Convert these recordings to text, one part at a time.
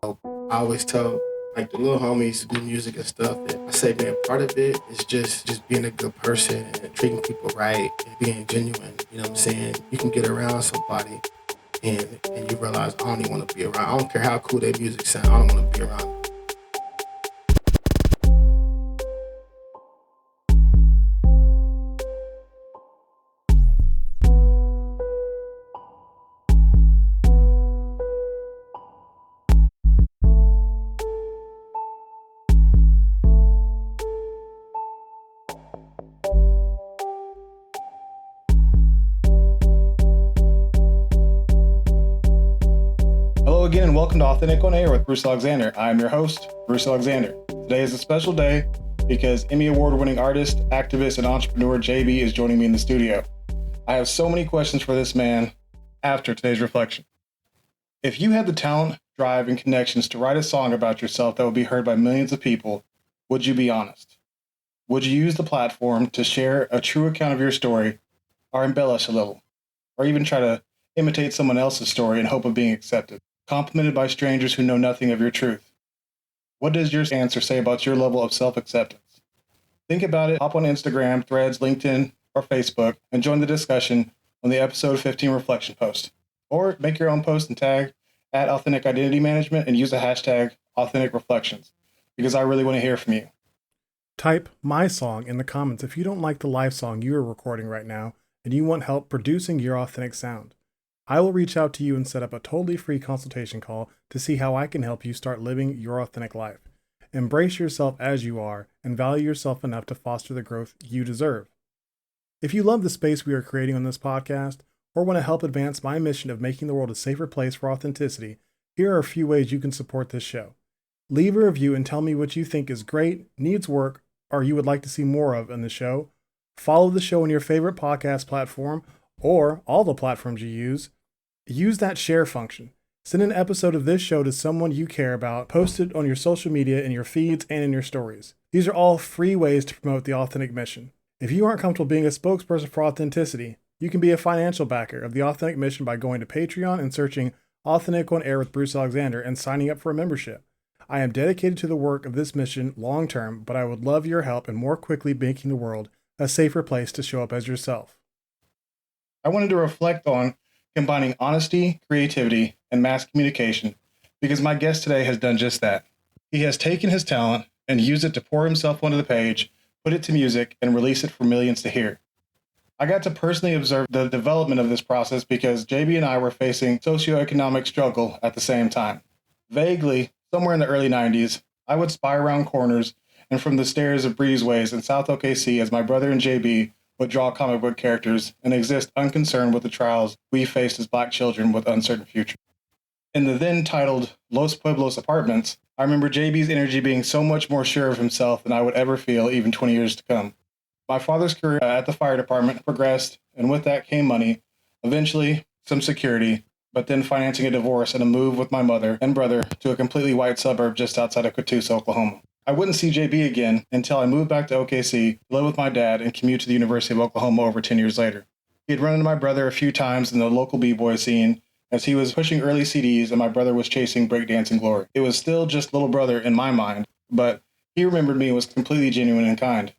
I always tell like the little homies who do music and stuff that I say, man, part of it is just being a good person and treating people right and being genuine. You know what I'm saying? You can get around somebody and you realize I don't even want to be around. I don't care how cool their music sound. I don't want to be around them. Hello again and welcome to Authentic on Air with Bruce Alexander. I am your host, Bruce Alexander. Today is a special day because Emmy Award-winning artist, activist, and entrepreneur Jabee is joining me in the studio. I have so many questions for this man after today's reflection. If you had the talent, drive, and connections to write a song about yourself that would be heard by millions of people, would you be honest? Would you use the platform to share a true account of your story or embellish a little, or even try to imitate someone else's story in hope of being accepted, complimented by strangers who know nothing of your truth? What does your answer say about your level of self-acceptance? Think about it, hop on Instagram, Threads, LinkedIn, or Facebook, and join the discussion on the episode 15 reflection post. Or make your own post and tag at Authentic Identity Management and use the hashtag Authentic Reflections, because I really want to hear from you. Type my song in the comments if you don't like the live song you are recording right now and you want help producing your authentic sound. I will reach out to you and set up a totally free consultation call to see how I can help you start living your authentic life. Embrace yourself as you are and value yourself enough to foster the growth you deserve. If you love the space we are creating on this podcast or want to help advance my mission of making the world a safer place for authenticity, here are a few ways you can support this show. Leave a review and tell me what you think is great, needs work, or you would like to see more of in the show. Follow the show on your favorite podcast platform or all the platforms you use. Use that share function. Send an episode of this show to someone you care about, post it on your social media, in your feeds, and in your stories. These are all free ways to promote the authentic mission. If you aren't comfortable being a spokesperson for authenticity, you can be a financial backer of the authentic mission by going to Patreon and searching Authentic on Air with Bruce Alexander and signing up for a membership. I am dedicated to the work of this mission long term, but I would love your help in more quickly making the world a safer place to show up as yourself. I wanted to reflect on combining honesty, creativity, and mass communication because my guest today has done just that. He has taken his talent and used it to pour himself onto the page, put it to music, and release it for millions to hear. I got to personally observe the development of this process because Jabee and I were facing socioeconomic struggle at the same time. Vaguely, somewhere in the early 90s, I would spy around corners and from the stairs of breezeways in South OKC as my brother and Jabee would draw comic book characters and exist unconcerned with the trials we faced as Black children with uncertain future. In the then titled Los Pueblos Apartments, I remember Jabee's energy being so much more sure of himself than I would ever feel even 20 years to come. My father's career at the fire department progressed, and with that came money, eventually some security, but then financing a divorce and a move with my mother and brother to a completely white suburb just outside of Catoosa, Oklahoma. I wouldn't see Jabee again until I moved back to OKC, live with my dad, and commute to the University of Oklahoma over 10 years later. He had run into my brother a few times in the local b-boy scene as he was pushing early CDs and my brother was chasing breakdancing glory. It was still just little brother in my mind, but he remembered me and was completely genuine and kind.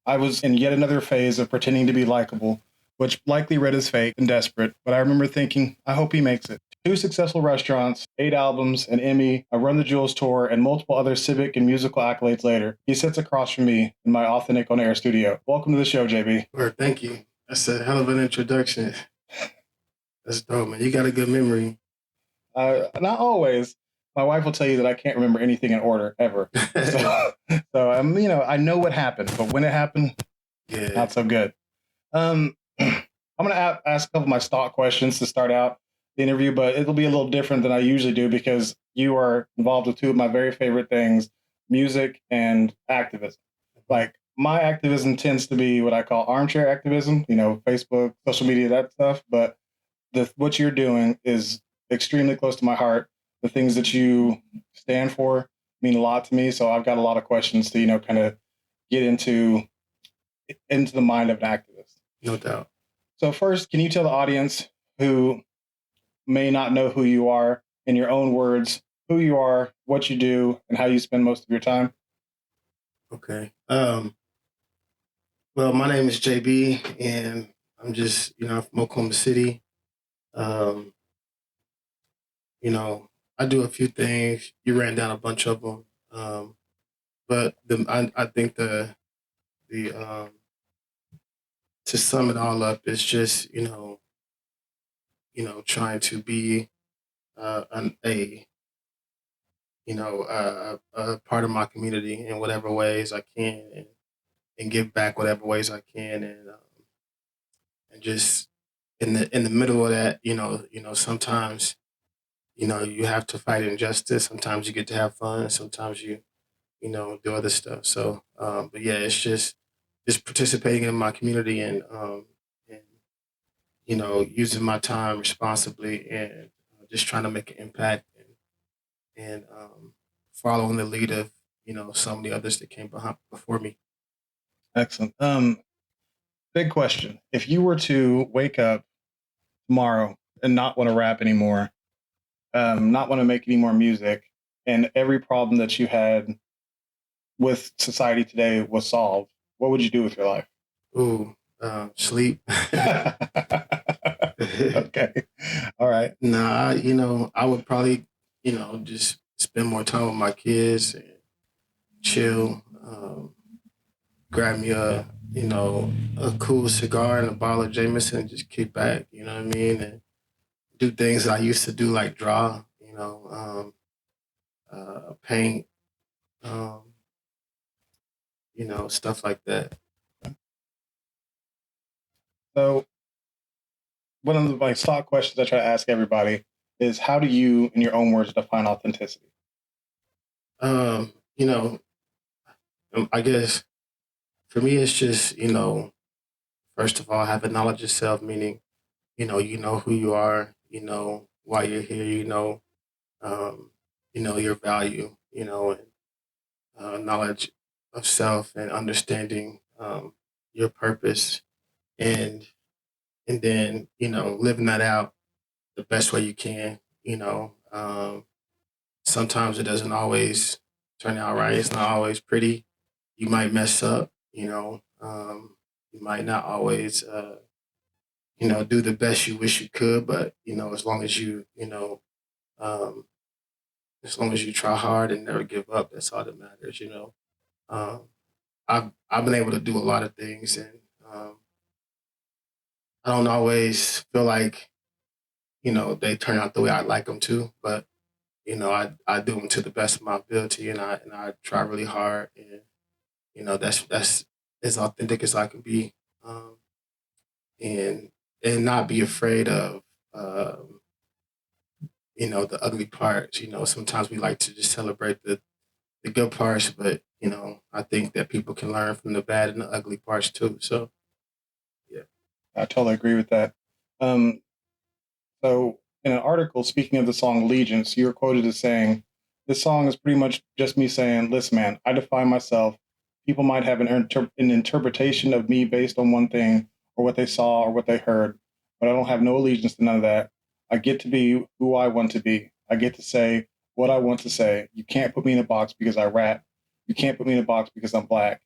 I was in yet another phase of pretending to be likable, which likely read as fake and desperate, but I remember thinking, I hope he makes it. 2 successful restaurants, 8 albums, an Emmy, a Run the Jewels tour, and multiple other civic and musical accolades later, he sits across from me in my Authentic on Air studio. Welcome to the show, Jabee. Or thank you. That's a hell of an introduction. That's dope, man. You got a good memory. Not always. My wife will tell you that I can't remember anything in order ever. So I know what happened, but when it happened, not so good. I'm going to ask a couple of my stock questions to start out the interview, but it'll be a little different than I usually do because you are involved with 2 of my very favorite things, music and activism. Like, my activism tends to be what I call armchair activism, Facebook, social media, that stuff. But what you're doing is extremely close to my heart. The things that you stand for mean a lot to me. So I've got a lot of questions to, kind of get into the mind of an activist. No doubt. So first, can you tell the audience who may not know who you are, in your own words, who you are, what you do, and how you spend most of your time? Okay. Well, my name is Jabee, and I'm just, I'm from Oklahoma City. Um, you know, I do a few things. You ran down a bunch of them, but I think the to sum it all up is just, trying to be a a part of my community in whatever ways I can, and give back whatever ways I can, and just in the middle of that, sometimes you have to fight injustice. Sometimes you get to have fun. Sometimes you do other stuff. So, but yeah, it's just participating in my community, and using my time responsibly, and just trying to make an impact, and following the lead of some of the others that came behind before me. Excellent. Big question. If you were to wake up tomorrow and not want to rap anymore, not want to make any more music, and every problem that you had with society today was solved, what would you do with your life? Ooh, sleep. Okay. All right. Nah, I would probably, just spend more time with my kids and chill. Grab me a cool cigar and a bottle of Jameson and just kick back. You know what I mean? And do things I used to do, like draw. Paint. Um, stuff like that. So, one of my stock questions I try to ask everybody is how do you, in your own words, define authenticity? Um, you know, I guess for me, it's just first of all, have a knowledge of self, meaning you know who you are, you know why you're here, um, your value, and knowledge of self, and understanding your purpose, and and then living that out the best way you can. Sometimes it doesn't always turn out right. It's not always pretty. You might mess up. You might not always do the best you wish you could, but as long as um, as long as you try hard and never give up, that's all that matters. Um, I've been able to do a lot of things, and um, I don't always feel like they turn out the way I'd like them to, but I do them to the best of my ability, and I try really hard, and that's as authentic as I can be, um, and not be afraid of um, the ugly parts. Sometimes we like to just celebrate the good parts, but I think that people can learn from the bad and the ugly parts too. So yeah. I totally agree with that. Um, so, in an article speaking of the song Allegiance, you were quoted as saying, "This song is pretty much just me saying, listen, man, I define myself. People might have an interpretation of me based on one thing or what they saw or what they heard, but I don't have no allegiance to none of that. I get to be who I want to be. I get to say what I want to say. You can't put me in a box because I rap. You can't put me in a box because I'm black.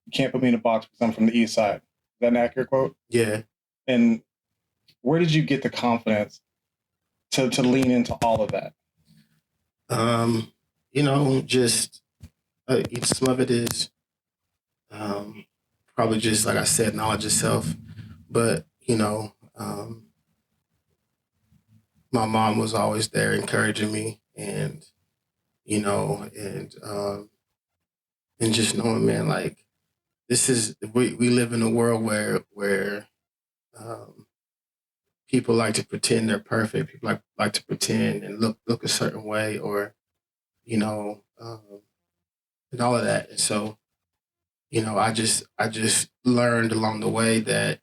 You can't put me in a box because I'm from the East Side." Is that an accurate quote? Yeah. And where did you get the confidence to lean into all of that? Um, just some of it is um, probably just like I said, knowledge itself. But my mom was always there encouraging me, and just knowing, man, like we live in a world where um, people like to pretend they're perfect. People like to pretend and look a certain way, or you know, um, and all of that. And so I just learned along the way that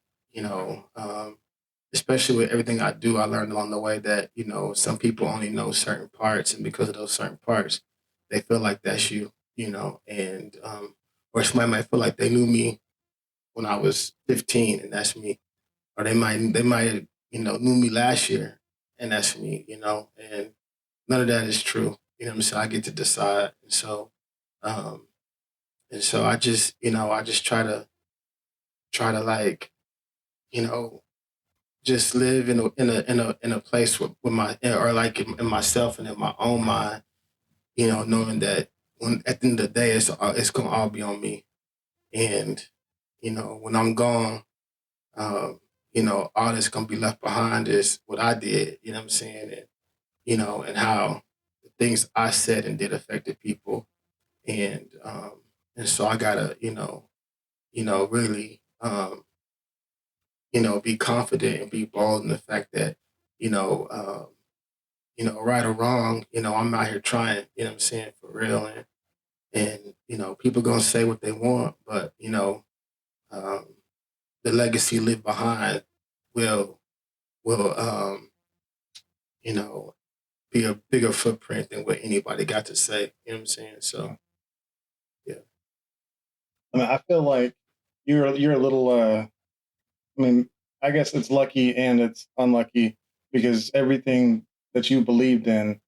especially with everything I do, I learned along the way that some people only know certain parts, and because of those certain parts, they feel like that's you, and or somebody might feel like they knew me when I was 15, and that's me, or they might knew me last year, and that's me, and none of that is true. You know what I'm saying? I get to decide. Um, and so I just, I just try to like, you know, just live in a place with my, or like in myself and in my own mind, knowing that when at the end of the day, it's gonna all be on me. And, when I'm gone, um, all that's gonna be left behind is what I did, you know what I'm saying? And how the things I said and did affected people. And so I gotta, really, be confident and be bold in the fact that, you know, um, right or wrong, I'm out here trying, you know what I'm saying, for real. And people gonna say what they want, but um, the legacy left behind will will you know be a bigger footprint than what anybody got to say. You know what I'm saying? So yeah, I mean, I feel like you're a little. I mean, I guess it's lucky and it's unlucky because everything that you believed in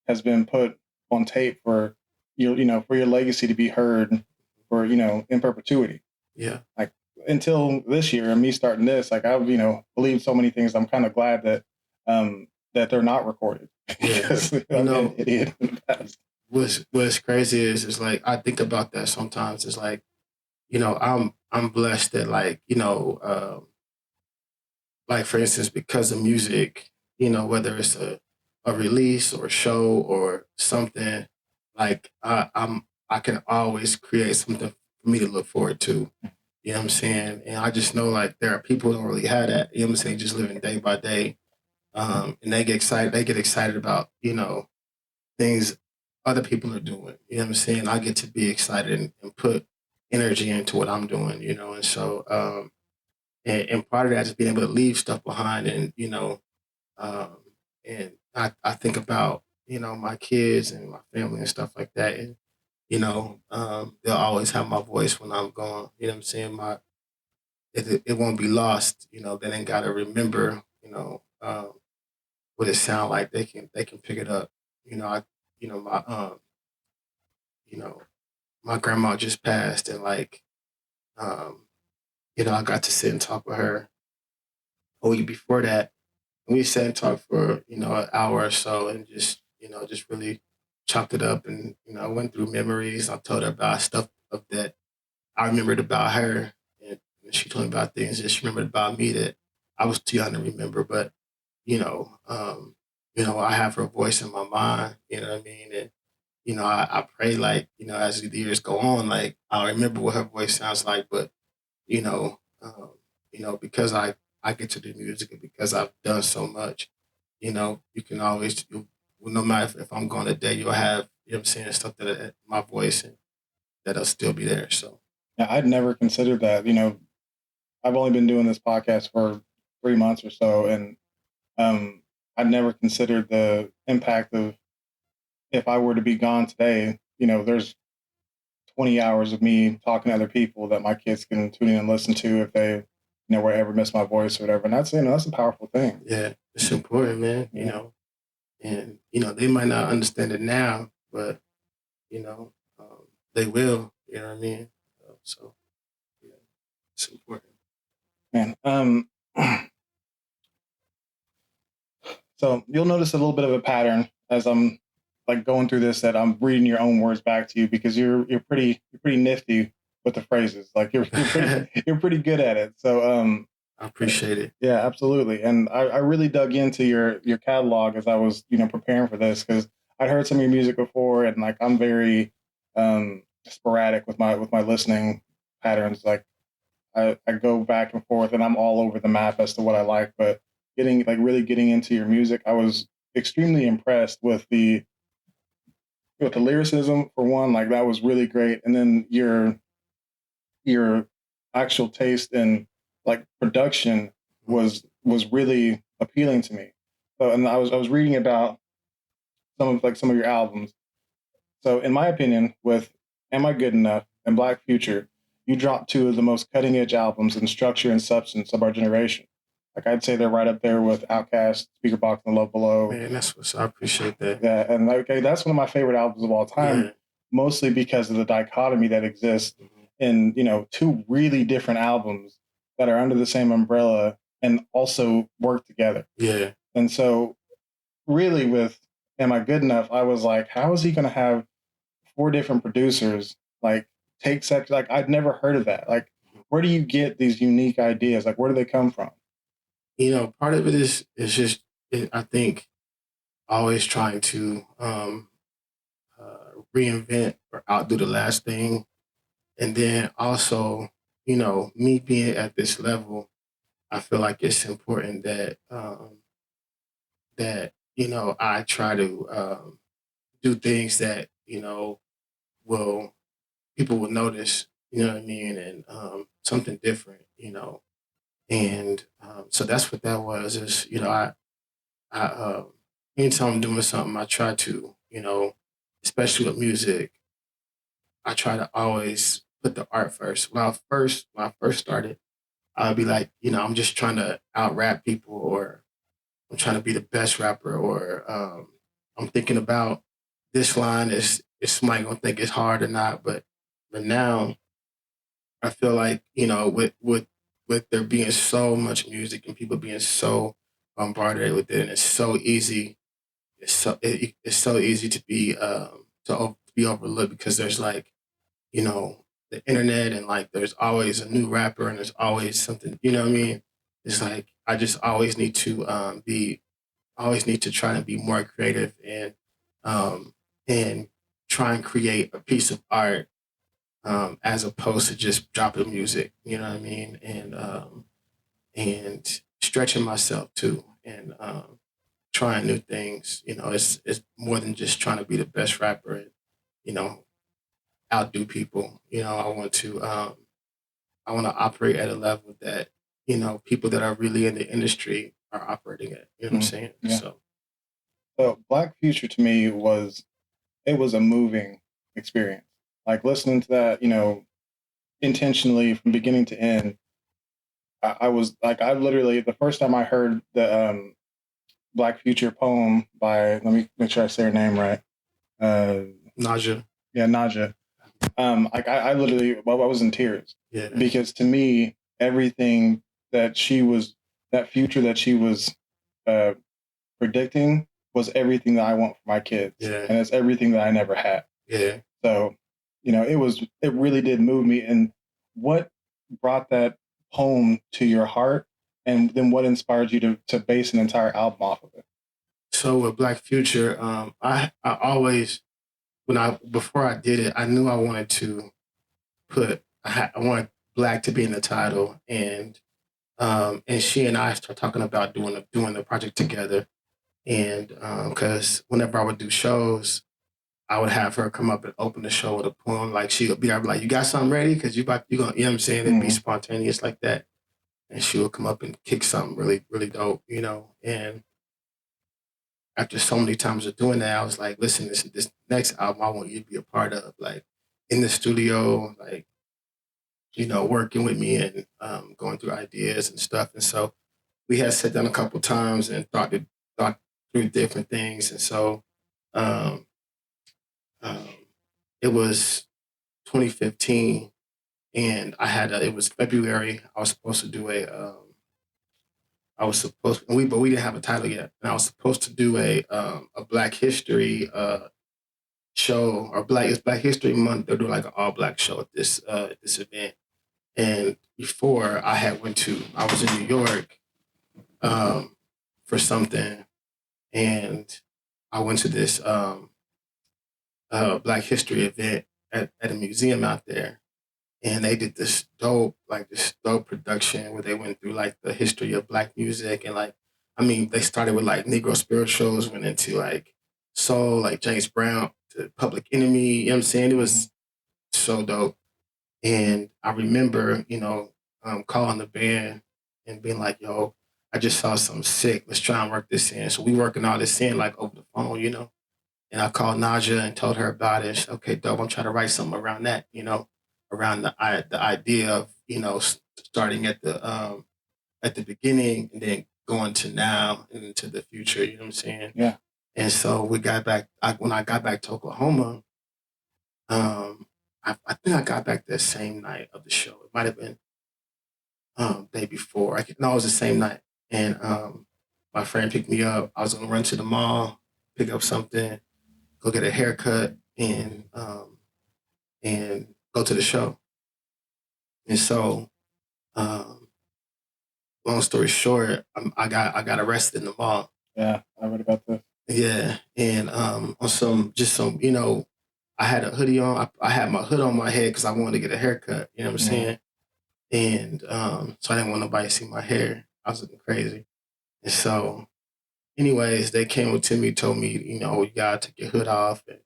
has been put on tape for for your legacy to be heard for in perpetuity. yeah, Like until this year and me starting this, like I've believed so many things. I'm kind of glad that they're not recorded yeah. because You I've been an know, idiot in the past. what's crazy is like I think about that sometimes. It's like I'm blessed that like for instance because of music, whether it's a release or a show or something, like I can always create something for me to look forward to. You know what I'm saying? And I just know like there are people who don't really have that. You know what I'm saying? Just living day by day. And they get excited. They get excited about things other people are doing. You know what I'm saying? I get to be excited and put energy into what I'm doing. And so and part of that is being able to leave stuff behind, and um, and I think about my kids and my family and stuff like that, and they'll always have my voice when I'm gone. You know what I'm saying? It won't be lost. They ain't got to remember. What it sound like. They can pick it up. I my you know my grandma just passed, and like um I got to sit and talk with her a week before that. We sat and talked for an hour or so, and just really chopped it up, and went through memories. I told her about stuff of that I remembered about her, and she told me about things that she remembered about me that I was too young to remember. But you know, um, I have her voice in my mind. You know what I mean? And I pray like as the years go on, like I'll remember what her voice sounds like. But you know, um, because I get to do music and because I've done so much, you can always, no matter if I'm gone today, you'll have, what I'm saying, stuff that my voice and that'll still be there. So, Yeah, I'd never considered that. I've only been doing this podcast for 3 months or so, and um, I'd never considered the impact of if I were to be gone today. There's 20 hours of me talking to other people that my kids can tune in and listen to if they, were ever miss my voice or whatever. And that's a powerful thing. yeah, it's important, man, Yeah. and, they might not understand it now, but, you know, they will, you know what I mean? So, yeah, it's important. Man. So you'll notice a little bit of a pattern as I'm like going through this that I'm reading your own words back to you because you're pretty nifty with the phrases. Like you're pretty you're pretty good at it. So I appreciate it. yeah, absolutely. And I really dug into your catalog as I was, preparing for this because I'd heard some of your music before and like I'm very sporadic with my listening patterns. Like I go back and forth and I'm all over the map as to what I like, but really getting into your music, I was extremely impressed with the lyricism for one, like that was really great. And then your actual taste in like production was really appealing to me. So and I was reading about some of your albums. So in my opinion, with Am I Good Enough and Black Future, you dropped two of the most cutting edge albums in structure and substance of our generation. Like I'd say they're right up there with Outkast, Speaker Box, and Love Below. Man, that's what's. I appreciate that. Yeah, and like that's one of my favorite albums of all time, Yeah. mostly because of the dichotomy that exists Mhm. in two really different albums that are under the same umbrella and also work together. Yeah. And so, really, with Am I Good Enough, I was like, how is he going to have four different producers like take sex? Like I'd never heard of that. Like, where do you get these unique ideas? Like, where do they come from? Part of it is just I think always trying to reinvent or outdo the last thing, and then also me being at this level, I feel like it's important that I try to do things that will people will notice. You know what I mean, and something different. And so that's what that was. Is I anytime I'm doing something, I try to especially with music, I try to always put the art first. When I first started, I'd be like, I'm just trying to out rap people, or I'm trying to be the best rapper, or I'm thinking about this line is somebody gonna think it's hard or not, but now I feel like with there being so much music and people being so bombarded with it, and it's so easy. It's so easy to be overlooked because there's like the internet, and like there's always a new rapper, and there's always something. You know what I mean? It's like I just always need to try to be more creative, um, and try and create a piece of art, as opposed to just dropping music. You know what I mean? And stretching myself too, and trying new things. It's more than just trying to be the best rapper and you know outdo people. I want to operate at a level that people that are really in the industry are operating at. You know what I'm saying? Yeah. So So Black Future to me was a moving experience. Like listening to that, intentionally from beginning to end. I was like, I literally the first time I heard the Black Future poem by, let me make sure I say her name right. Uh, Naja, yeah, Naja. Like I literally, well, I was in tears yeah, because to me, everything that she was, that future that she was uh, predicting was everything that I want for my kids, yeah, and it's everything that I never had. yeah. So, it really did move me. And what brought that poem to your heart, and then what inspired you to base an entire album off of it? So with Black Future, I always before I did it, I knew I wanted to I wanted Black to be in the title, and she and I started talking about doing the project together, and because whenever I would do shows, I would have her come up and open the show with a poem. Like she would be, I'd be like, "You got something ready? Because you gonna, you know what I'm saying? It'd be Mhm. spontaneous like that." And she would come up and kick something really, really dope, And after so many times of doing that, I was like, "Listen, this next album, I want you to be a part of, like in the studio, like working with me and going through ideas and stuff." And so we had sat down a couple times and thought through different things, and so um, um, it was 2015, and it was February. I was supposed to do I was supposed, but we didn't have a title yet, and I was supposed to do a Black History show, or it's Black History Month. They'll do like an all Black show at this event. And before I was in New York um, for something, and I went to this Black History event at a museum out there, and they did this dope production where they went through like the history of Black music, and like, I mean, they started with like Negro spirituals, went into like soul, like James Brown to Public Enemy. You know what I'm saying? It was so dope, and I remember, calling the band and being like, "Yo, I just saw something sick. Let's try and work this in." So we working all this in like over the phone. And I called Naja and told her about it. She said, "Okay, dope. I'm trying to write something around that, around the idea of, starting at at the beginning and then going to now and into the future. You know what I'm saying? Yeah. And so we got back. When I got back to Oklahoma, I think I got back that same night of the show. It might have been day before. No, it was the same night. And my friend picked me up. I was gonna run to the mall, pick up something, go get a haircut, and go to the show. And so, um, long story short, I got arrested in the mall. Yeah, I read about this. Yeah, and on some I had a hoodie on. I had my hood on my head because I wanted to get a haircut. You know what I'm saying? And so I didn't want nobody to see my hair. I was looking crazy. And so, anyways, they came up to me, told me, you gotta take your hood off, and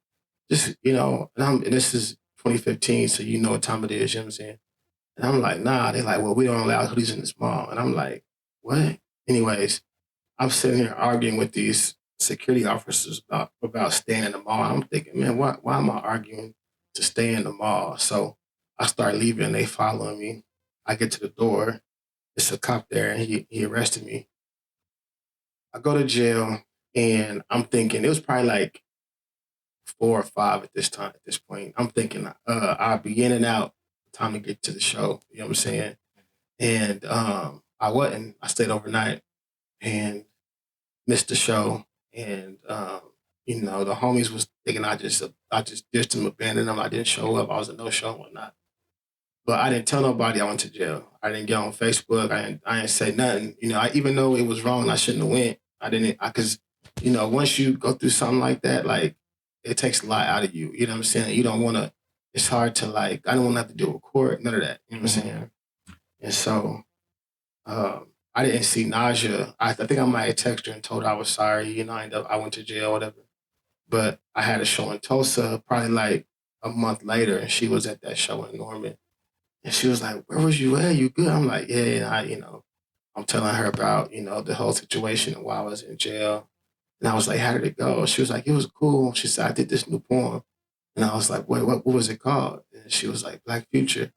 just and this is 2015, so you know what time it is. You know what I'm saying? And I'm like, nah. They're like, well, we don't allow hoodies in this mall. And I'm like, what? Anyways, I'm sitting here arguing with these security officers about staying in the mall. I'm thinking, man, why am I arguing to stay in the mall? So I start leaving. They following me. I get to the door. It's a cop there, and he arrested me. I go to jail, and I'm thinking it was probably like 4 or 5 at this point. I'm thinking I'll be in and out time to get to the show. You know what I'm saying? And I wasn't. I stayed overnight and missed the show. And the homies was thinking I just ditched them, abandoned them. I didn't show up. I was a no show and whatnot. But I didn't tell nobody I went to jail. I didn't get on Facebook. I didn't say nothing. Even though it was wrong, I shouldn't have went. I didn't. Because once you go through something like that, like it takes a lot out of you. You know what I'm saying? You don't want to. It's hard to like. I don't want to have to deal with court. None of that. You know what I'm saying? And so I didn't see Naja. I think I might have texted her and told her I was sorry. I went to jail, whatever. But I had a show in Tulsa probably like a month later, and she was at that show in Norman. And she was like, "Where was you at? You good?" I'm like, "Yeah." And I'm telling her about the whole situation and why I was in jail. And I was like, "How did it go?" She was like, "It was cool." She said, "I did this new poem," and I was like, "Wait, what was it called?" And she was like, "Black Future."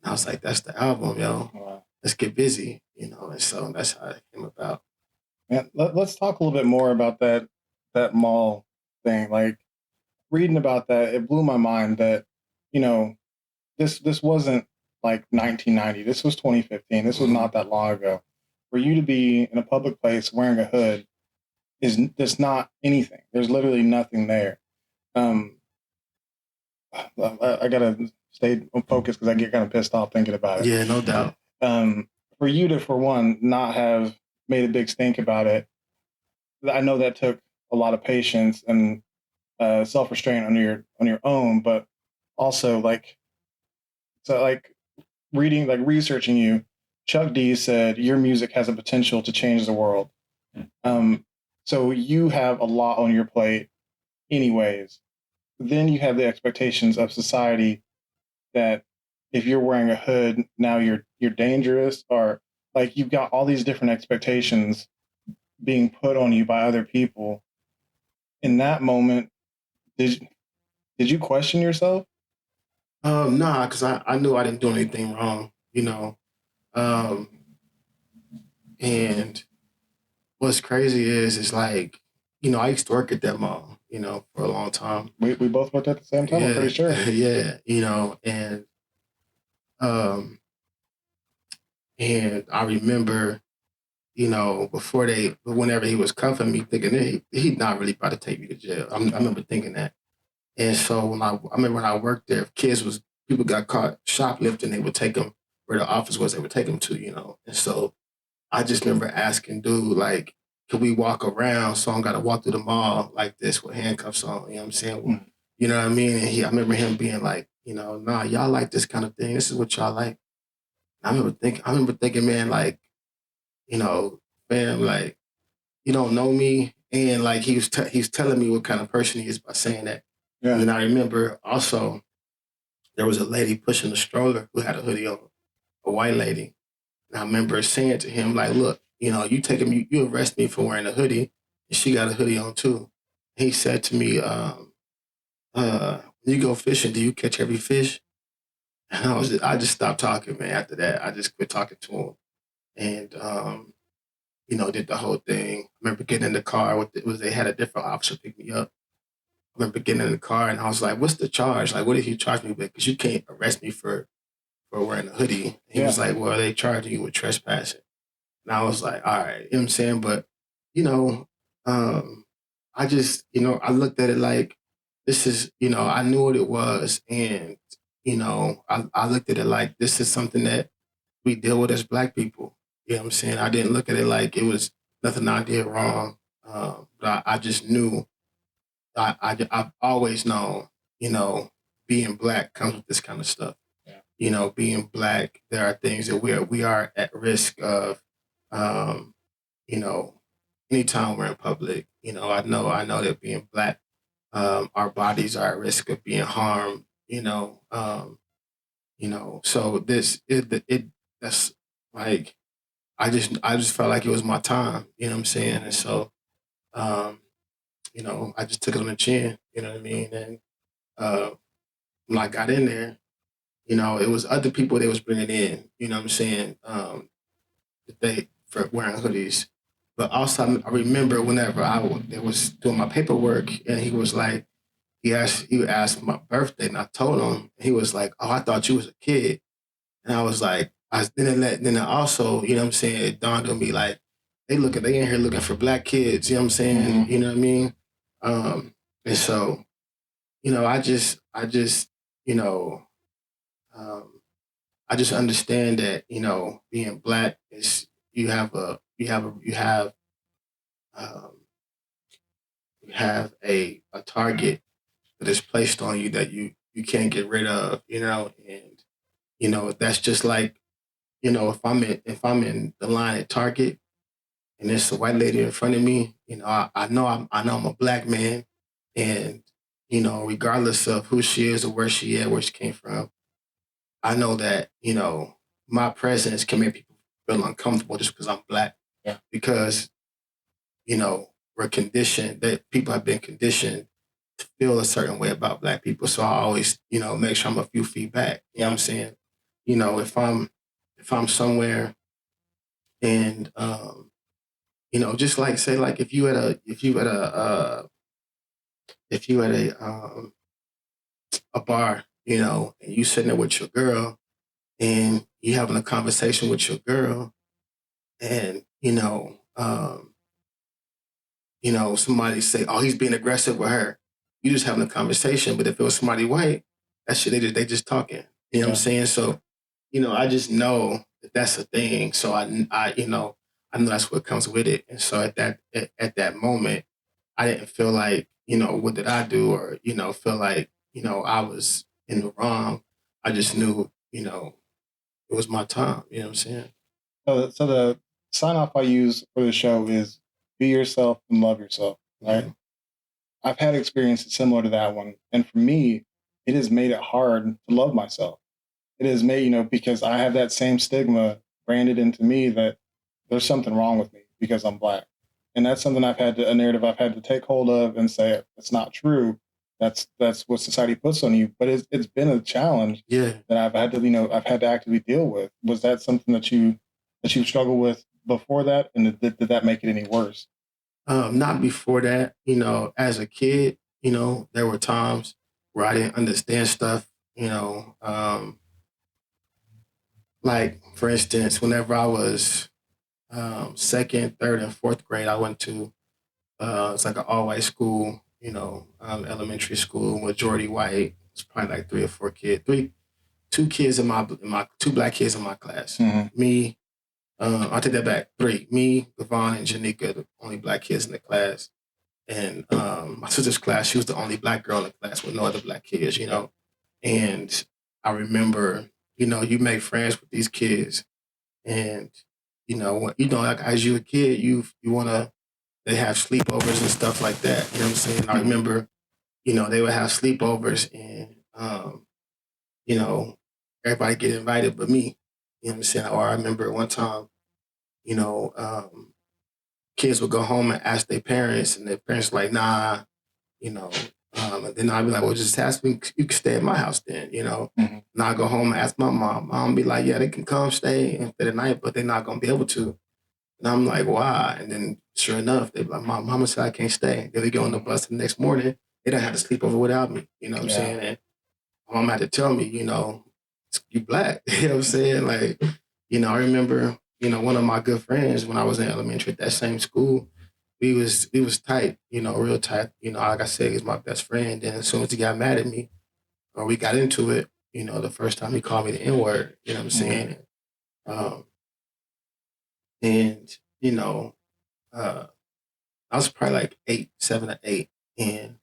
And I was like, "That's the album, yo. Wow. Let's get busy," And so that's how it came about. Man, let's talk a little bit more about that mall thing. Like reading about that, it blew my mind that you know this wasn't like 1990. This was 2015. This was not that long ago. For you to be in a public place wearing a hood is that's not anything. There's literally nothing there. Um, I gotta stay focused because I get kind of pissed off thinking about it. Yeah, no doubt. For you to, for one, not have made a big stink about it, I know that took a lot of patience and self restraint on your own, but also like reading, like researching you, Chuck D said your music has a potential to change the world. So you have a lot on your plate, anyways. Then you have the expectations of society that if you're wearing a hood, now you're dangerous, or like you've got all these different expectations being put on you by other people. In that moment, did you question yourself? Nah, because I knew I didn't do anything wrong. Um, and what's crazy is like, I used to work at that mall, for a long time. We both worked at the same time. Yeah, I'm pretty sure. yeah, um, and I remember, whenever he was cuffing me, thinking he's not really about to take me to jail. I remember thinking that. And so I remember when I worked there, if people got caught shoplifting, they would take them where the office was, they would take them to. And so I just remember asking dude, like, could we walk around so I don't got to walk through the mall like this with handcuffs on? You know what I'm saying? Well, you know what I mean? And I remember him being like, nah, y'all like this kind of thing. This is what y'all like. I remember thinking, man, like, you know, fam, like, you don't know me. And like, he's telling me what kind of person he is by saying that. Yeah. And then I remember also there was a lady pushing a stroller who had a hoodie on, a white lady. And I remember saying to him, like, look, you arrest me for wearing a hoodie, and she got a hoodie on too. He said to me, when you go fishing, do you catch every fish? And I just stopped talking, man. After that, I just quit talking to him. and did the whole thing. I remember getting in the car with they had a different officer pick me up. I remember getting in the car and I was like, "What's the charge? Like, what did he charge me with? Because you can't arrest me for wearing a hoodie." And he was like, "Well, they charging you with trespassing." And I was like, "All right," you know what I'm saying? But you know, um, I just I looked at it like this is I knew what it was, and I looked at it like this is something that we deal with as Black people. You know what I'm saying? I didn't look at it like it was nothing I did wrong. But I just knew I've always known, being Black comes with this kind of stuff. Yeah. Being Black, there are things that we are at risk of. Um, you know, anytime we're in public, I know that being Black, our bodies are at risk of being harmed. So it that's like I just felt like it was my time. You know what I'm saying? And so um, I just took it on the chin. You know what I mean? And uh, when I got in there, it was other people they was bringing in. You know what I'm saying? That they for wearing hoodies. But also, I remember whenever they was doing my paperwork, and he was like, he asked my birthday, and I told him. He was like, "Oh, I thought you was a kid," and I was like, then it also, you know what I'm saying, it dawned on me like, they in here looking for Black kids, you know what I'm saying, you know what I mean, and so, I just, you know, um, I just understand that being Black is um, you have a target that is placed on you that you can't get rid of, and that's just like if I'm in the line at Target and there's a white lady in front of me, I know I'm a Black man, and regardless of who she is or where she at, where she came from, I know that my presence can make people feel uncomfortable just because I'm Black. Yeah. Because we're conditioned that people have been conditioned to feel a certain way about Black people. So I always make sure I'm a few feet back. You know what I'm saying? If I'm somewhere and just like say like if you at a bar, and you sitting there with your girl and you having a conversation with your girl, and somebody say, "Oh, he's being aggressive with her." You just having a conversation, but if it was somebody white, that shit they just talking. You know what I'm saying? So, I just know that that's a thing. So I know that's what comes with it. And so at that moment, I didn't feel like what did I do, or feel like I was in the wrong. I just knew it was my time. You know what I'm saying? So the sign off I use for the show is be yourself and love yourself. Right. Mhm. I've had experiences similar to that one, and for me, it has made it hard to love myself. It has made because I have that same stigma branded into me that there's something wrong with me because I'm Black, and that's something a narrative I've had to take hold of and say it's not true. That's what society puts on you, but it's been a challenge Yeah. that I've had to actively deal with. Was that something that you struggled with before that, and did that make it any worse? Not before that. As a kid, there were times where I didn't understand stuff. Like for instance, whenever I was second, third, and fourth grade, I went to it's like an all white school. Elementary school, majority white. It's probably like three or four kids, two kids in my two Black kids in my class. Mhm. Me, I'll take that back. Three, me, Devon, and Janika, the only Black kids in the class. And my sister's class, she was the only Black girl in the class with no other Black kids. And I remember, you make friends with these kids, and like as you a kid, you wanna they have sleepovers and stuff like that. You know what I'm saying? I remember, they would have sleepovers, and you know, everybody get invited but me. You know what I'm saying? Or I remember one time, you know, um, kids would go home and ask their parents, and their parents like, nah, you know, And then I'd be like, well, just ask me, you can stay at my house then, Mhm. And I go home and ask my mom. Mom be like, yeah, they can come stay and stay the night, but they're not gonna be able to. And I'm like, why? And then sure enough, they be like, Mama said I can't stay. Then they get on the bus the next morning, they don't have to sleep over without me. You know what I'm Yeah. saying? And my mom had to tell me, you black. You know what I'm saying? Like, I remember, one of my good friends when I was in elementary at that same school, we was tight, real tight. Like I said, he's my best friend. And as soon as he got mad at me or we got into it, the first time he called me the N-word, you know what I'm Mhm. saying? Um, and, uh, I was probably like 8, 7 or 8. And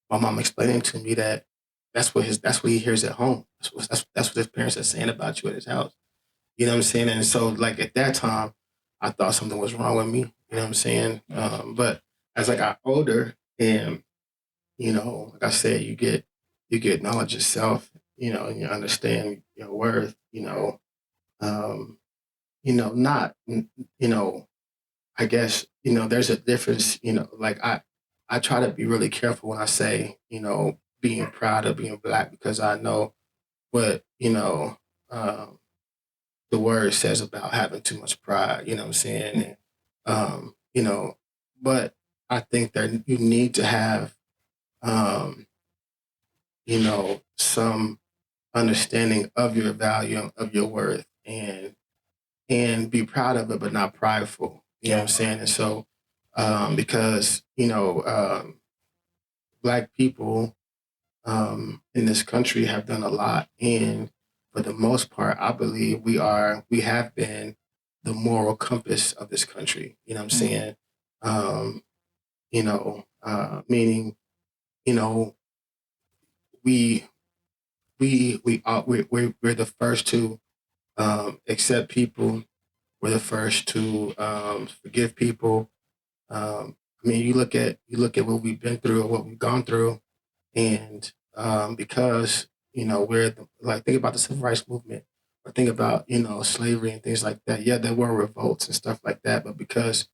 my mom explaining to me that that's what he hears at home. That's what his parents are saying about you at his house. You know what I'm saying? And so like at that time, I thought something was wrong with me. You know what I'm saying? Yeah. But as I got older and, like I said, you get knowledge of self, and you understand your worth, um, not, I guess, there's a difference, like I try to be really careful when I say, being proud of being black because I know what, um, the word says about having too much pride, you know what I'm saying? And, um, you know, but I think that you need to have, um, some understanding of your value, of your worth and be proud of it, but not prideful. You know what I'm Yeah. saying? And so, because, black people, in this country have done a lot. And for the most part, I believe we have been the moral compass of this country. You know what I'm Mhm. saying? Meaning, you know, we we're the first to accept people. We're the first to forgive people. I mean, you look at what we've been through or what we've gone through, and because like think about the civil rights movement, or think about slavery and things like that. Yeah, there were revolts and stuff like that, but because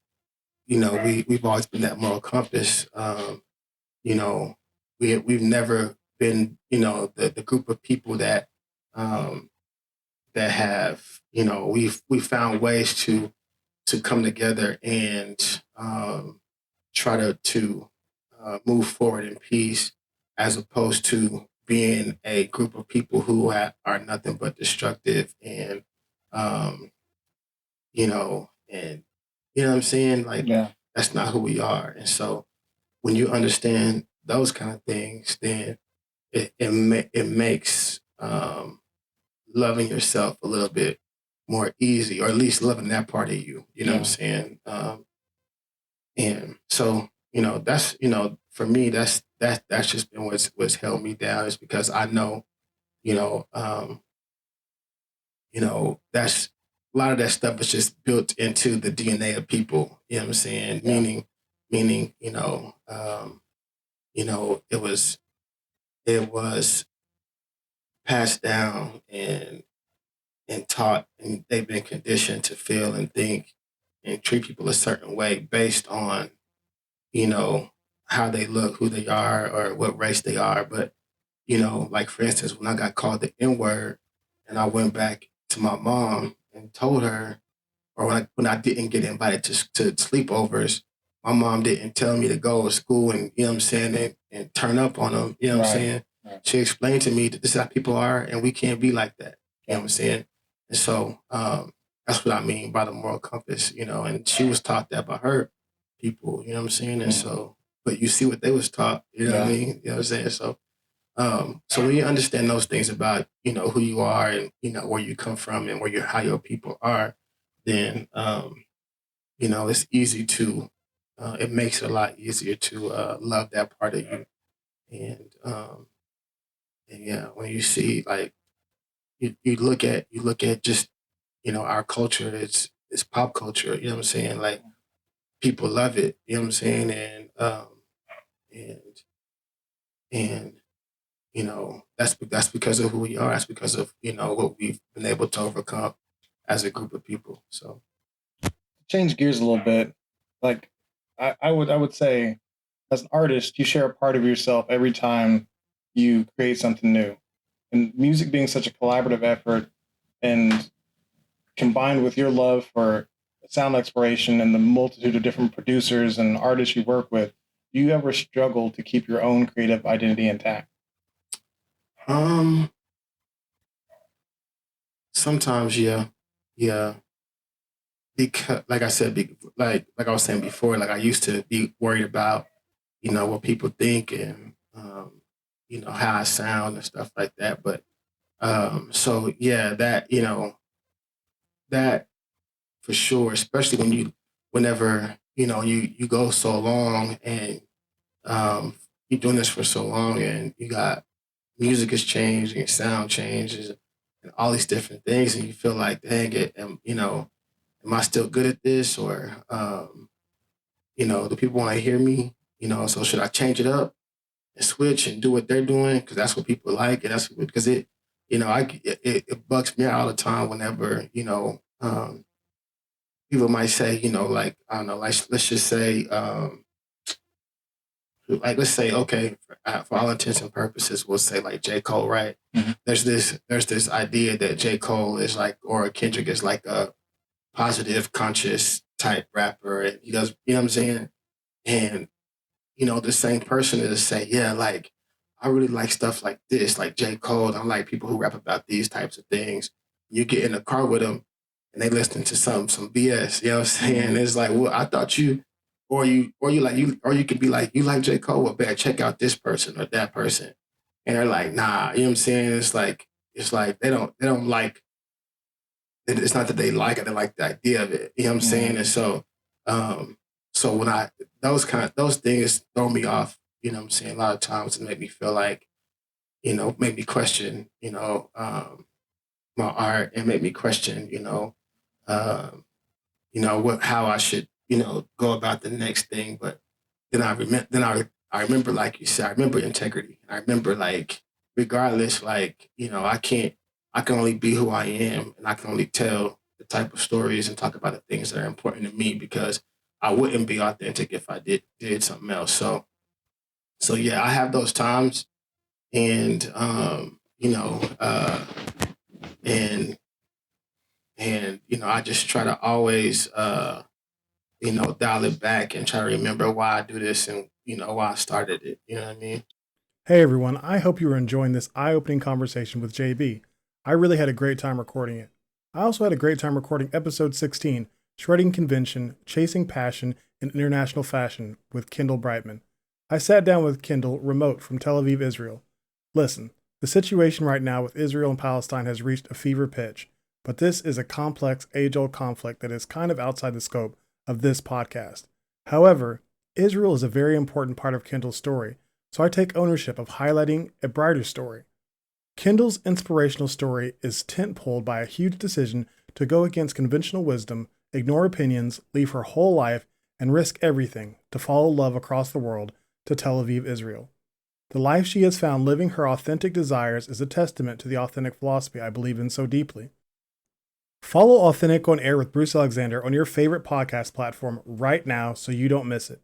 we've always been that moral compass. You know, we've never been the group of people um, that have we've found ways to come together and try to move forward in peace, as opposed to being a group of people who are nothing but destructive and um, and what I'm saying, like Yeah. that's not who we are. And so when you understand those kind of things, then it makes loving yourself a little bit more easy, or at least loving that part of you. You know what I'm Yeah. saying? And so, that's, for me, that's just been what's held me down, is because I know, you know, um, that's a lot of that stuff is just built into the DNA of people. You know what I'm saying? Yeah. Meaning, it was passed down and taught, and they've been conditioned to feel and think and treat people a certain way based on you know, how they look, who they are, or what race they are. But, like for instance, when I got called the N word and I went back to my mom and told her, or when I didn't get invited to sleepovers, my mom didn't tell me to go to school and, you know what I'm saying, and turn up on them, you know what I'm Right. saying? Right. She explained to me that this is how people are and we can't be like that, you know Yeah. what I'm saying? And so that's what I mean by the moral compass, and she was taught that by her people, you know what I'm saying? And Mhm. so, but you see what they was taught, you know what I Yeah. mean? You know what I'm saying? So when you understand those things about, who you are and, where you come from and how your people are, then, it's easy it makes it a lot easier to love that part of you. And yeah, when you see like, you look at just, our culture, it's pop culture, you know what I'm saying? Like people love it, you know what I'm saying? And, and, that's because of who we are. That's because of what we've been able to overcome as a group of people. So Change gears a little bit. Like I would say as an artist, you share a part of yourself every time you create something new. And music being such a collaborative effort, and combined with your love for sound exploration and the multitude of different producers and artists you work with, do you ever struggle to keep your own creative identity intact? Um, Sometimes, yeah, yeah. Because, like I said, like I was saying before, like I used to be worried about, what people think and, how I sound and stuff like that. But so yeah, that for sure, especially whenever you go so long and um, you're doing this for so long and you got music has changed and your sound changes and all these different things and you feel like, dang it, am I still good at this or do people want to hear me? So should I change it up and switch and do what they're doing because that's what people like and that's because it bugs me out all the time whenever people might say, like, I don't know, like, let's just say, like, let's say, okay, for all intents and purposes, we'll say like J. Cole, right? Mhm. There's this idea that J. Cole is like, or Kendrick is like a positive, conscious type rapper. And he does, you know what I'm saying? And, the same person is say, yeah, like, I really like stuff like this, like J. Cole. I like people who rap about these types of things. You get in the car with them and they listen to some BS, you know what I'm saying? It's like, well, I thought you or you could be like, you like J. Cole, well, better check out this person or that person. And they're like, nah, you know what I'm saying? It's like they don't like it's not that they like it, they like the idea of it. You know what I'm saying? And um, so when those things throw me off, you know what I'm saying, a lot of times and make me feel like, make me question, my art and make me question, um, what how I should, go about the next thing. But then I remember, like you said, I remember integrity. I remember like regardless, like, I can only be who I am and I can only tell the type of stories and talk about the things that are important to me because I wouldn't be authentic if I did something else. So yeah, I have those times and and I just try to always dial it back and try to remember why I do this and why I started it. You know what I mean? Hey everyone, I hope you are enjoying this eye opening conversation with JB. I really had a great time recording it. I also had a great time recording episode 16, Shredding Convention, Chasing Passion in International Fashion, with Kendall Brightman. I sat down with Kendall remote from Tel Aviv, Israel. Listen, the situation right now with Israel and Palestine has reached a fever pitch, but this is a complex, age old conflict that is kind of outside the scope of this podcast. However, Israel is a very important part of Kendall's story, so I take ownership of highlighting a brighter story. Kendall's inspirational story is tent-poled by a huge decision to go against conventional wisdom, ignore opinions, leave her whole life, and risk everything to follow love across the world to Tel Aviv, Israel. The life she has found living her authentic desires is a testament to the authentic philosophy I believe in so deeply. Follow Authentic on Air with Bruce Alexander on your favorite podcast platform right now so you don't miss it.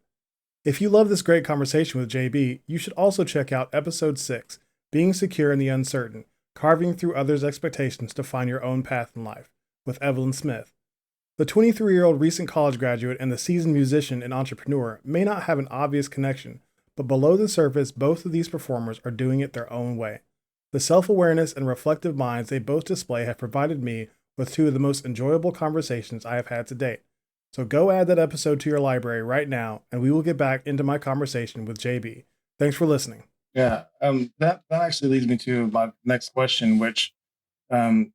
If you love this great conversation with JB, you should also check out episode 6, Being Secure in the Uncertain, Carving Through Others' Expectations to Find Your Own Path in Life, with Evelyn Smith. The 23-year-old recent college graduate and the seasoned musician and entrepreneur may not have an obvious connection, but below the surface, both of these performers are doing it their own way. The self-awareness and reflective minds they both display have provided me with two of the most enjoyable conversations I have had to date. So go add that episode to your library right now, and we will get back into my conversation with JB. Thanks for listening. Yeah, that actually leads me to my next question, which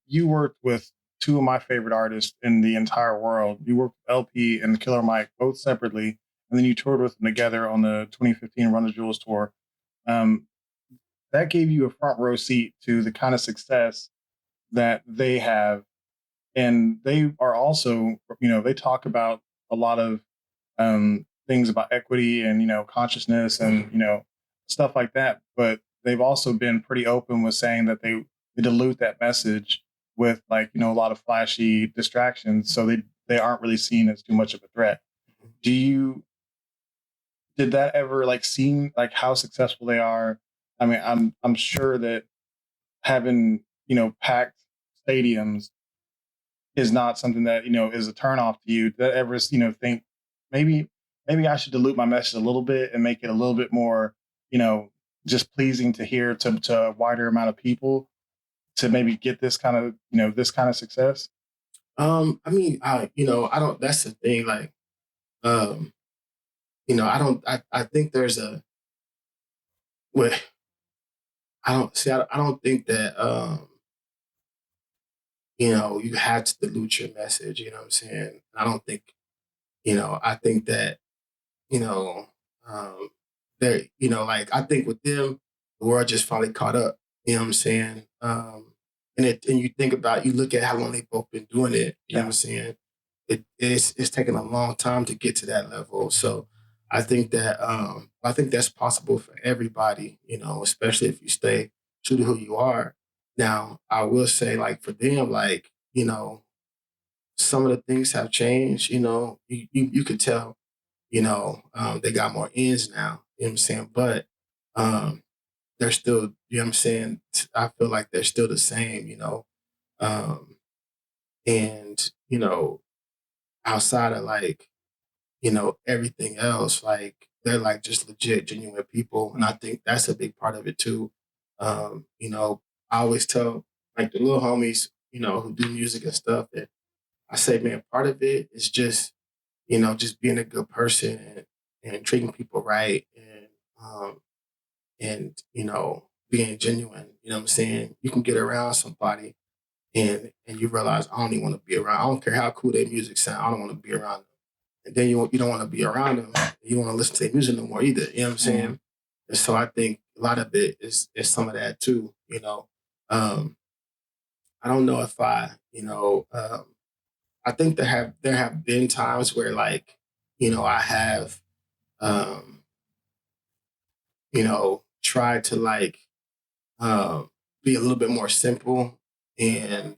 you worked with two of my favorite artists in the entire world. You worked with LP and Killer Mike both separately, and then you toured with them together on the 2015 Run the Jewels tour. Um, that gave you a front row seat to the kind of success that they have, and they are also, they talk about a lot of things about equity and consciousness and stuff like that. But they've also been pretty open with saying that they dilute that message with, like, a lot of flashy distractions, so they aren't really seen as too much of a threat. Do you did that ever like seem like how successful they are? I mean, I'm sure that having, packed stadiums is not something that, is a turn off to you. Did that ever, think maybe maybe I should dilute my message a little bit and make it a little bit more, you know, just pleasing to hear to a wider amount of people to maybe get this kind of success? I mean, I don't. That's the thing. Like, um, I don't. I think there's a. Well, I don't see. I don't think that. You had to dilute your message. You know what I'm saying? I don't think. I think that you know, um, they, like I think with them, the world just finally caught up. You know what I'm saying? And you think about, you look at how long they've both been doing it. You know what I'm Yeah. saying? It's taken a long time to get to that level. So I think that's possible for everybody. Especially if you stay true to who you are. Now, I will say, like for them, like some of the things have changed. You could tell they got more ends now, you know what I'm saying? But um, they're still, you know what I'm saying? I feel like they're still the same. Um, and, outside of like, everything else, like they're like just legit, genuine people. And I think that's a big part of it too. I always tell like the little homies, who do music and stuff, that I say, man, part of it is just being a good person and treating people right and being genuine. You know what I'm saying? You can get around somebody and you realize I don't even want to be around. I don't care how cool their music sound. I don't want to be around them. And then you don't want to be around them. You don't want to listen to their music no more either. You know what I'm Mhm. saying? And so I think a lot of it is some of that too. Um, I don't know if I think there have been times where like, I have um, try to like be a little bit more simple and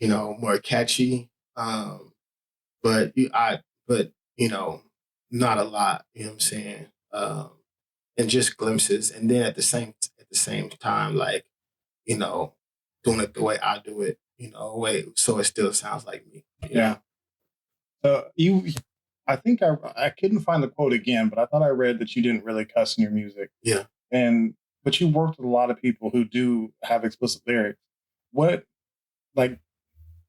more catchy. But but not a lot. You know what I'm saying? And just glimpses, and then at the same time, like you know, doing it the way I do it. Way so it still sounds like me. Yeah. I think I couldn't find the quote again, but I thought I read that you didn't really cuss in your music, Yeah. and but you worked with a lot of people who do have explicit lyrics. What like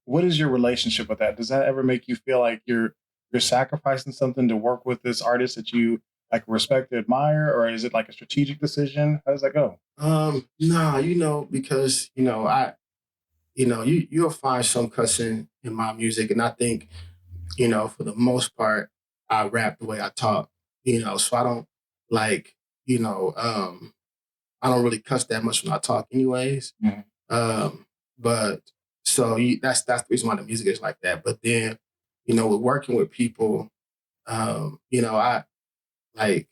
what is your relationship with that? Does that ever make you feel like you're sacrificing something to work with this artist that you like respect and admire, or is it like a strategic decision? How does that go? Nah, because you'll find some cussing in my music, and I think for the most part, I rap the way I talk. So I don't like you know I don't really cuss that much when I talk, anyways. Mhm. But so that's the reason why the music is like that. But then with working with people, I like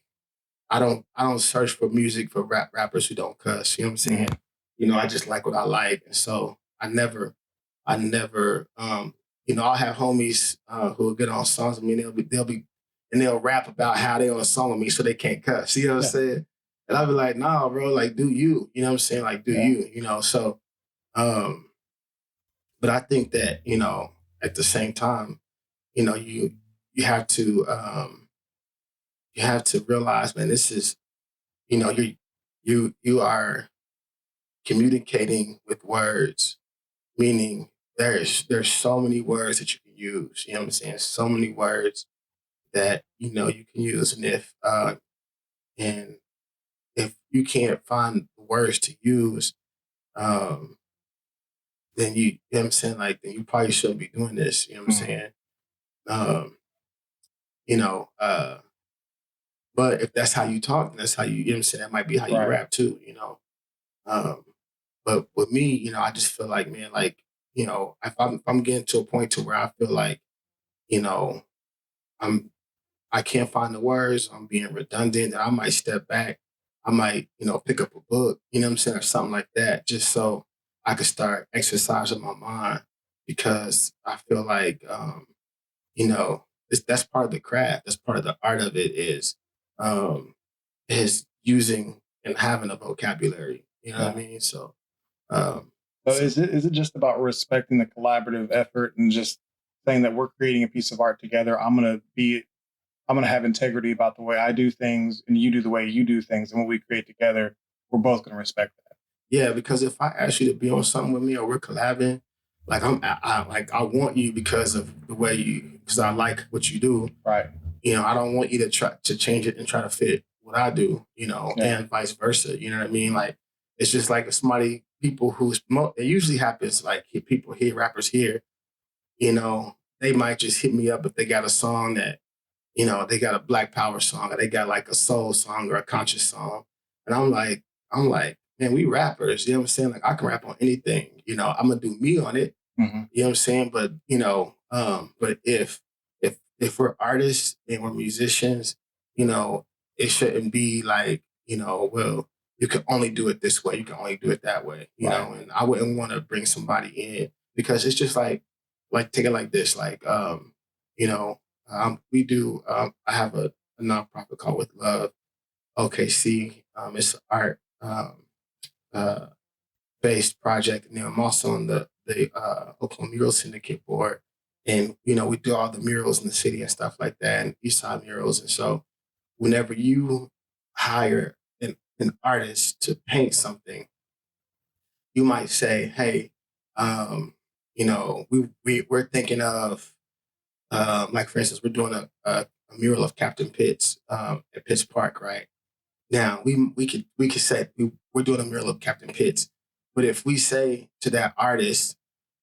I don't search for music for rappers who don't cuss. You know what I'm saying? Mhm. I just like what I like, and so I never I'll have homies who will get on songs with me. And they'll rap about how they on a song with me, so they can't cuss. You know what I'm Yeah, saying? And I'll be like, nah, bro, like do you? You know what I'm saying? Like do yeah, you? So um, but I think that at the same time, you have to realize, man, this is you are communicating with words, meaning there's so many words that you can use. You know what I'm saying? So many words that you can use, and if you can't find the words to use, um, then you know what I'm saying, like then you probably shouldn't be doing this. You know what I'm mhm, saying? Um, you know, uh, but if that's how you talk, then that's how you know what I'm saying. That might be how you right. rap too. Um, but with me, I just feel like, man, like if I'm getting to a point to where I feel like you know I'm I can't find the words, I'm being redundant, and I might step back. I might, pick up a book, you know what I'm saying, or something like that, just so I could start exercising my mind because I feel like, you know, that's part of the craft. That's part of the art of it um, is using and having a vocabulary. You know what I mean? So, um, So so is it just about respecting the collaborative effort and just saying that we're creating a piece of art together? I'm gonna have integrity about the way I do things, and you do the way you do things, and what we create together, we're both gonna respect that. yeah, because if I ask you to be on something with me or we're collabing, like like I want you because of the way because I like what you do. Right. I don't want you to try to change it and try to fit what I do, Yeah. and vice versa. You know what I mean? Like, it's just like if people it usually happens like people hear rappers here, they might just hit me up if they got a song that, they got a Black Power song or they got like a soul song or a conscious song. And I'm like, man, we rappers, you know what I'm saying? Like I can rap on anything, I'm gonna do me on it. Mm-hmm. You know what I'm saying? But but if we're artists and we're musicians, it shouldn't be like, well, you can only do it this way, you can only do it that way, Right. and I wouldn't want to bring somebody in because it's just like take it like this, like you know, we do I have a nonprofit called With Love, OKC. It's an art uh based project. And then I'm also on the Oklahoma Mural Syndicate board. And, we do all the murals in the city and stuff like that, and East Side murals. And so whenever you hire an artist to paint something, you might say, hey, we're thinking of, like, for instance, we're doing a mural of Captain Pitts at Pitts Park, right? Now we could say we're doing a mural of Captain Pitts, but if we say to that artist,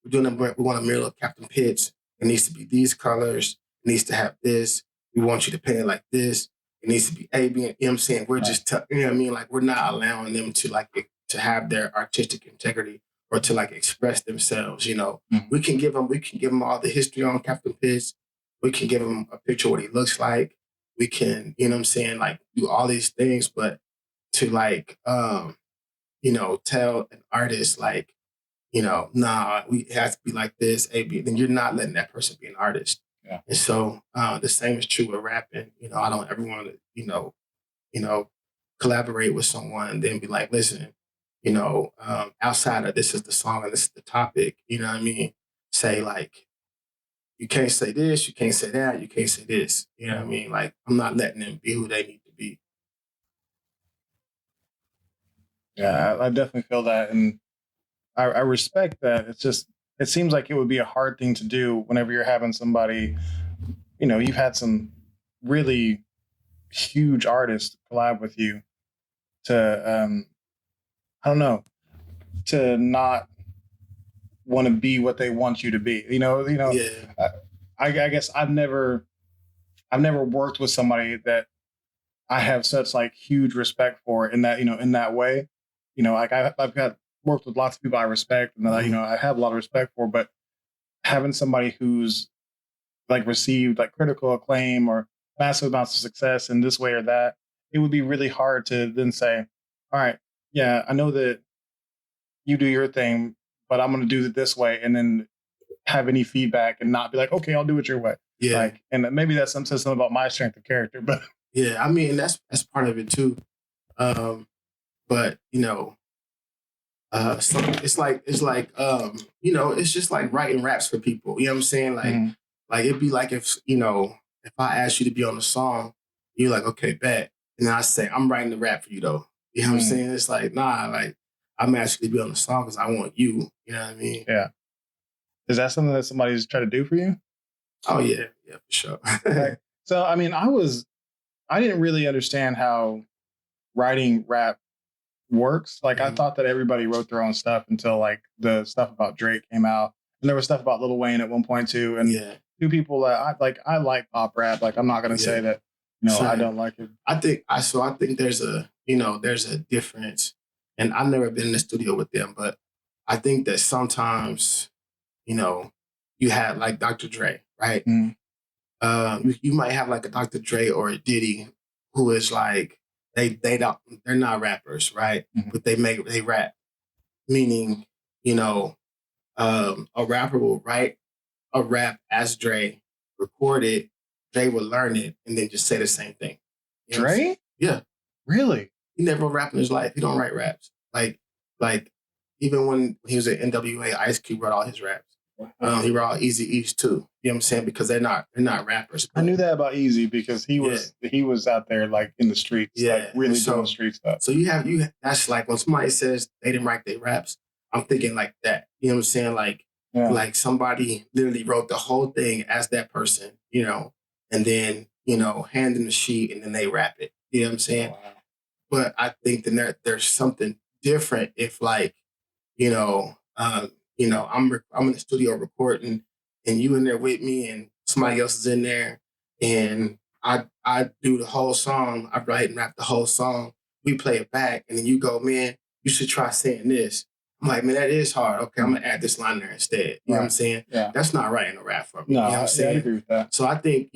we want a mural of Captain Pitts, it needs to be these colors, it needs to have this. We want you to paint it like this. It needs to be A, B, and you know what I'm saying? We're just you know what I mean? Like we're not allowing them to have their artistic integrity or to like express themselves. Mhm. We can give them all the history on Captain Pitts. We can give them a picture of what he looks like. We can, you know what I'm saying, like do all these things, but to like tell an artist like, nah, it has to be like this, A, B, then you're not letting that person be an artist. Yeah. And so the same is true with rapping. I don't ever want to, you know, collaborate with someone and then be like, listen, outside of this is the song and this is the topic, you know what I mean? Say like, you can't say this, you can't say that, you can't say this. You know what I mean? Like, I'm not letting them be who they need to be. Yeah, I definitely feel that, and I respect that. It's just it seems like it would be a hard thing to do whenever you're having somebody. You've had some really huge artists collab with you to I don't know, to not want to be what they want you to be. Yeah. I guess I've never worked with somebody that I have such like huge respect for in that in that way. Like I've got worked with lots of people I respect and that I have a lot of respect for, but having somebody who's like received like critical acclaim or massive amounts of success in this way or that, it would be really hard to then say, all right, yeah, I know that you do your thing, but I'm going to do it this way, and then have any feedback and not be like, okay, I'll do it your way. Yeah. Like, and maybe that says something about my strength of character, but Yeah. I mean, that's part of it too. But so it's just like writing raps for people. You know what I'm saying? Like, Mhm. like it'd be like if I asked you to be on the song, you're like, okay, bet. And then I say, I'm writing the rap for you though. You know what I'm Mhm. saying? It's like, nah, like I'm asking you to be on the song because I want you. You know what I mean? Yeah. Is that something that somebody's trying to do for you? Oh yeah, yeah, for sure. Like, so, I mean, I didn't really understand how writing rap works. Like, I Mhm. thought that everybody wrote their own stuff until like the stuff about Drake came out, and there was stuff about Lil Wayne at one point too. And Yeah, two people that I like pop rap. Like, I'm not gonna say yeah. that I Same. don't like it. I think there's a difference, and I've never been in the studio with them, but I think that sometimes you know you had like Dr. Dre, right? Mm. You might have like a Dr. Dre or a Diddy who is like they're not rappers, right? Mhm. But they rap, meaning you know a rapper will write a rap as Dre, record it, Dre would learn it and then just say the same thing. You know what I'm saying? Dre? Yeah. Really? He never rap in his life. He don't write raps. Like even when he was at NWA, Ice Cube wrote all his raps. He wrote all Easy East too. You know what I'm saying? Because they're not rappers. I knew that about Easy because he was out there like in the streets, like really doing street stuff. So that's like when somebody says they didn't write their raps, I'm thinking like that. You know what I'm saying? Like somebody literally wrote the whole thing as that person, you know, and then, you know, hand them the sheet and then they rap it. You know what I'm saying? Wow. But I think that there's something different if like, you know, I'm in the studio recording and you in there with me and somebody else is in there and I do the whole song, I write and rap the whole song, we play it back and then you go, man, you should try saying this. I'm like, man, that is hard. Okay, I'm gonna add this line there instead. You know what I'm saying? Yeah. That's not writing a rap for me. No, you know what I'm saying? I agree with that. So I think,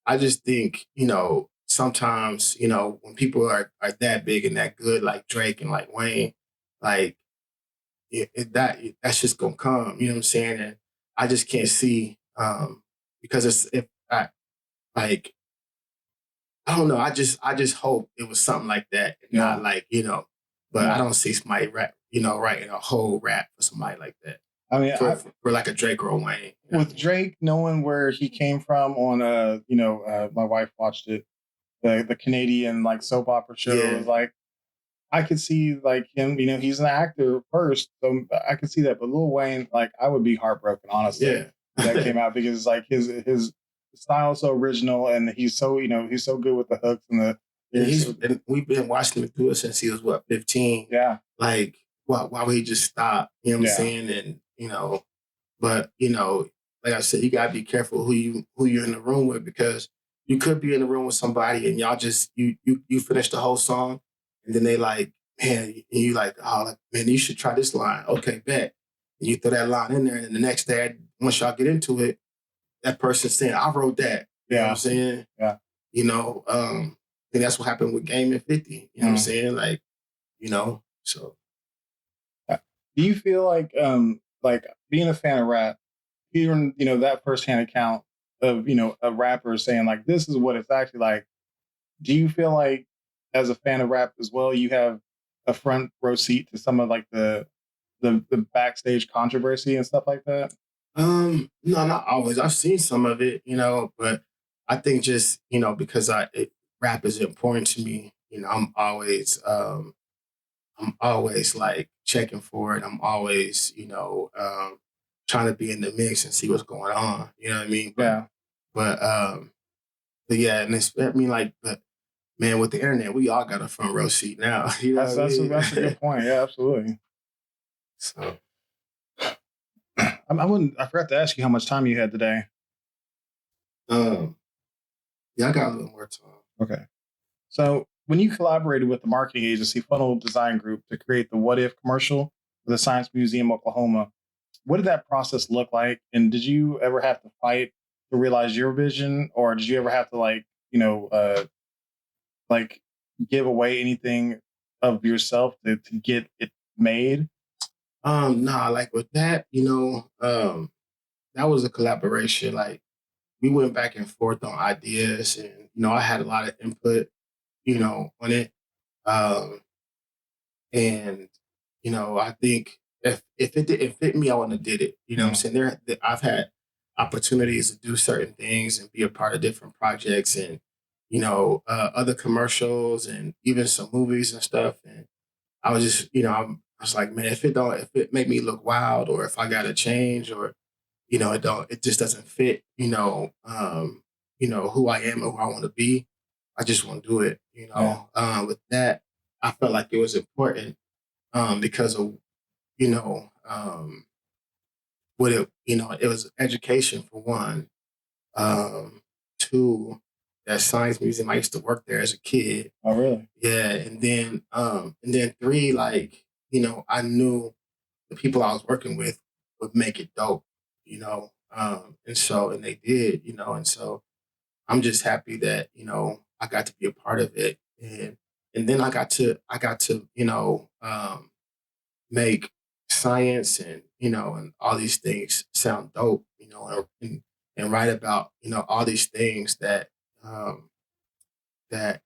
I just think, sometimes, when people are that big and that good, like Drake and like Wayne, like that's just gonna come. You know what I'm saying? And I just can't see because I don't know. I just hope it was something like that, not like But I don't see somebody writing a whole rap for somebody like that. I mean, for like a Drake or a Wayne. With Drake, knowing where he came from on my wife watched it, the Canadian like soap opera show. Yeah. Like I could see like him, he's an actor first, so I could see that. But Lil Wayne, like I would be heartbroken, honestly. Yeah. That came out because like his style is so original and he's so he's so good with the hooks and the. And we've been watching him do it since he was 15. Yeah. Like why would he just stop? You know what I'm saying? And but like I said, you gotta be careful who you're in the room with because you could be in the room with somebody and y'all just you finish the whole song and then they like, man, and you like, oh man, you should try this line. Okay, bet. And you throw that line in there, and the next day, once y'all get into it, that person's saying, I wrote that. You know what I'm saying? Yeah. I think that's what happened with Game and 50. You know what I'm saying? Like, so. Do you feel like being a fan of rap, hearing, that firsthand account of, a rapper saying like, this is what it's actually like. Do you feel like as a fan of rap as well, you have a front row seat to some of like the backstage controversy and stuff like that? No, not always. I've seen some of it, but I think just, because rap is important to me, I'm always like checking for it. I'm always, trying to be in the mix and see what's going on. You know what I mean? But yeah, and but man, with the internet, we all got a front row seat now. You know that's a good point. Yeah, absolutely. So I forgot to ask you how much time you had today. Yeah, I got a little more time. Okay. So when you collaborated with the marketing agency Funnel Design Group to create the What If commercial for the Science Museum, Oklahoma, what did that process look like? And did you ever have to fight to realize your vision, or did you ever have to give away anything of yourself to get it made? Nah, like with that, that was a collaboration. Like we went back and forth on ideas and, I had a lot of input, on it. And, I think if it didn't fit me, I wouldn't have did it. You know what I'm saying? I've had opportunities to do certain things and be a part of different projects and, other commercials and even some movies and stuff. And I was just, I was like, man, if it make me look wild or if I got to change or, it just doesn't fit, who I am or who I want to be. I just won't do it, With that, I felt like it was important because of, what it was education for one. Two, that science museum, I used to work there as a kid. Oh, really? Yeah. And then three, like, I knew the people I was working with would make it dope, and they did, and so I'm just happy that, I got to be a part of it. And then I got to, make science and, and all these things sound dope, and write about, all these things um, that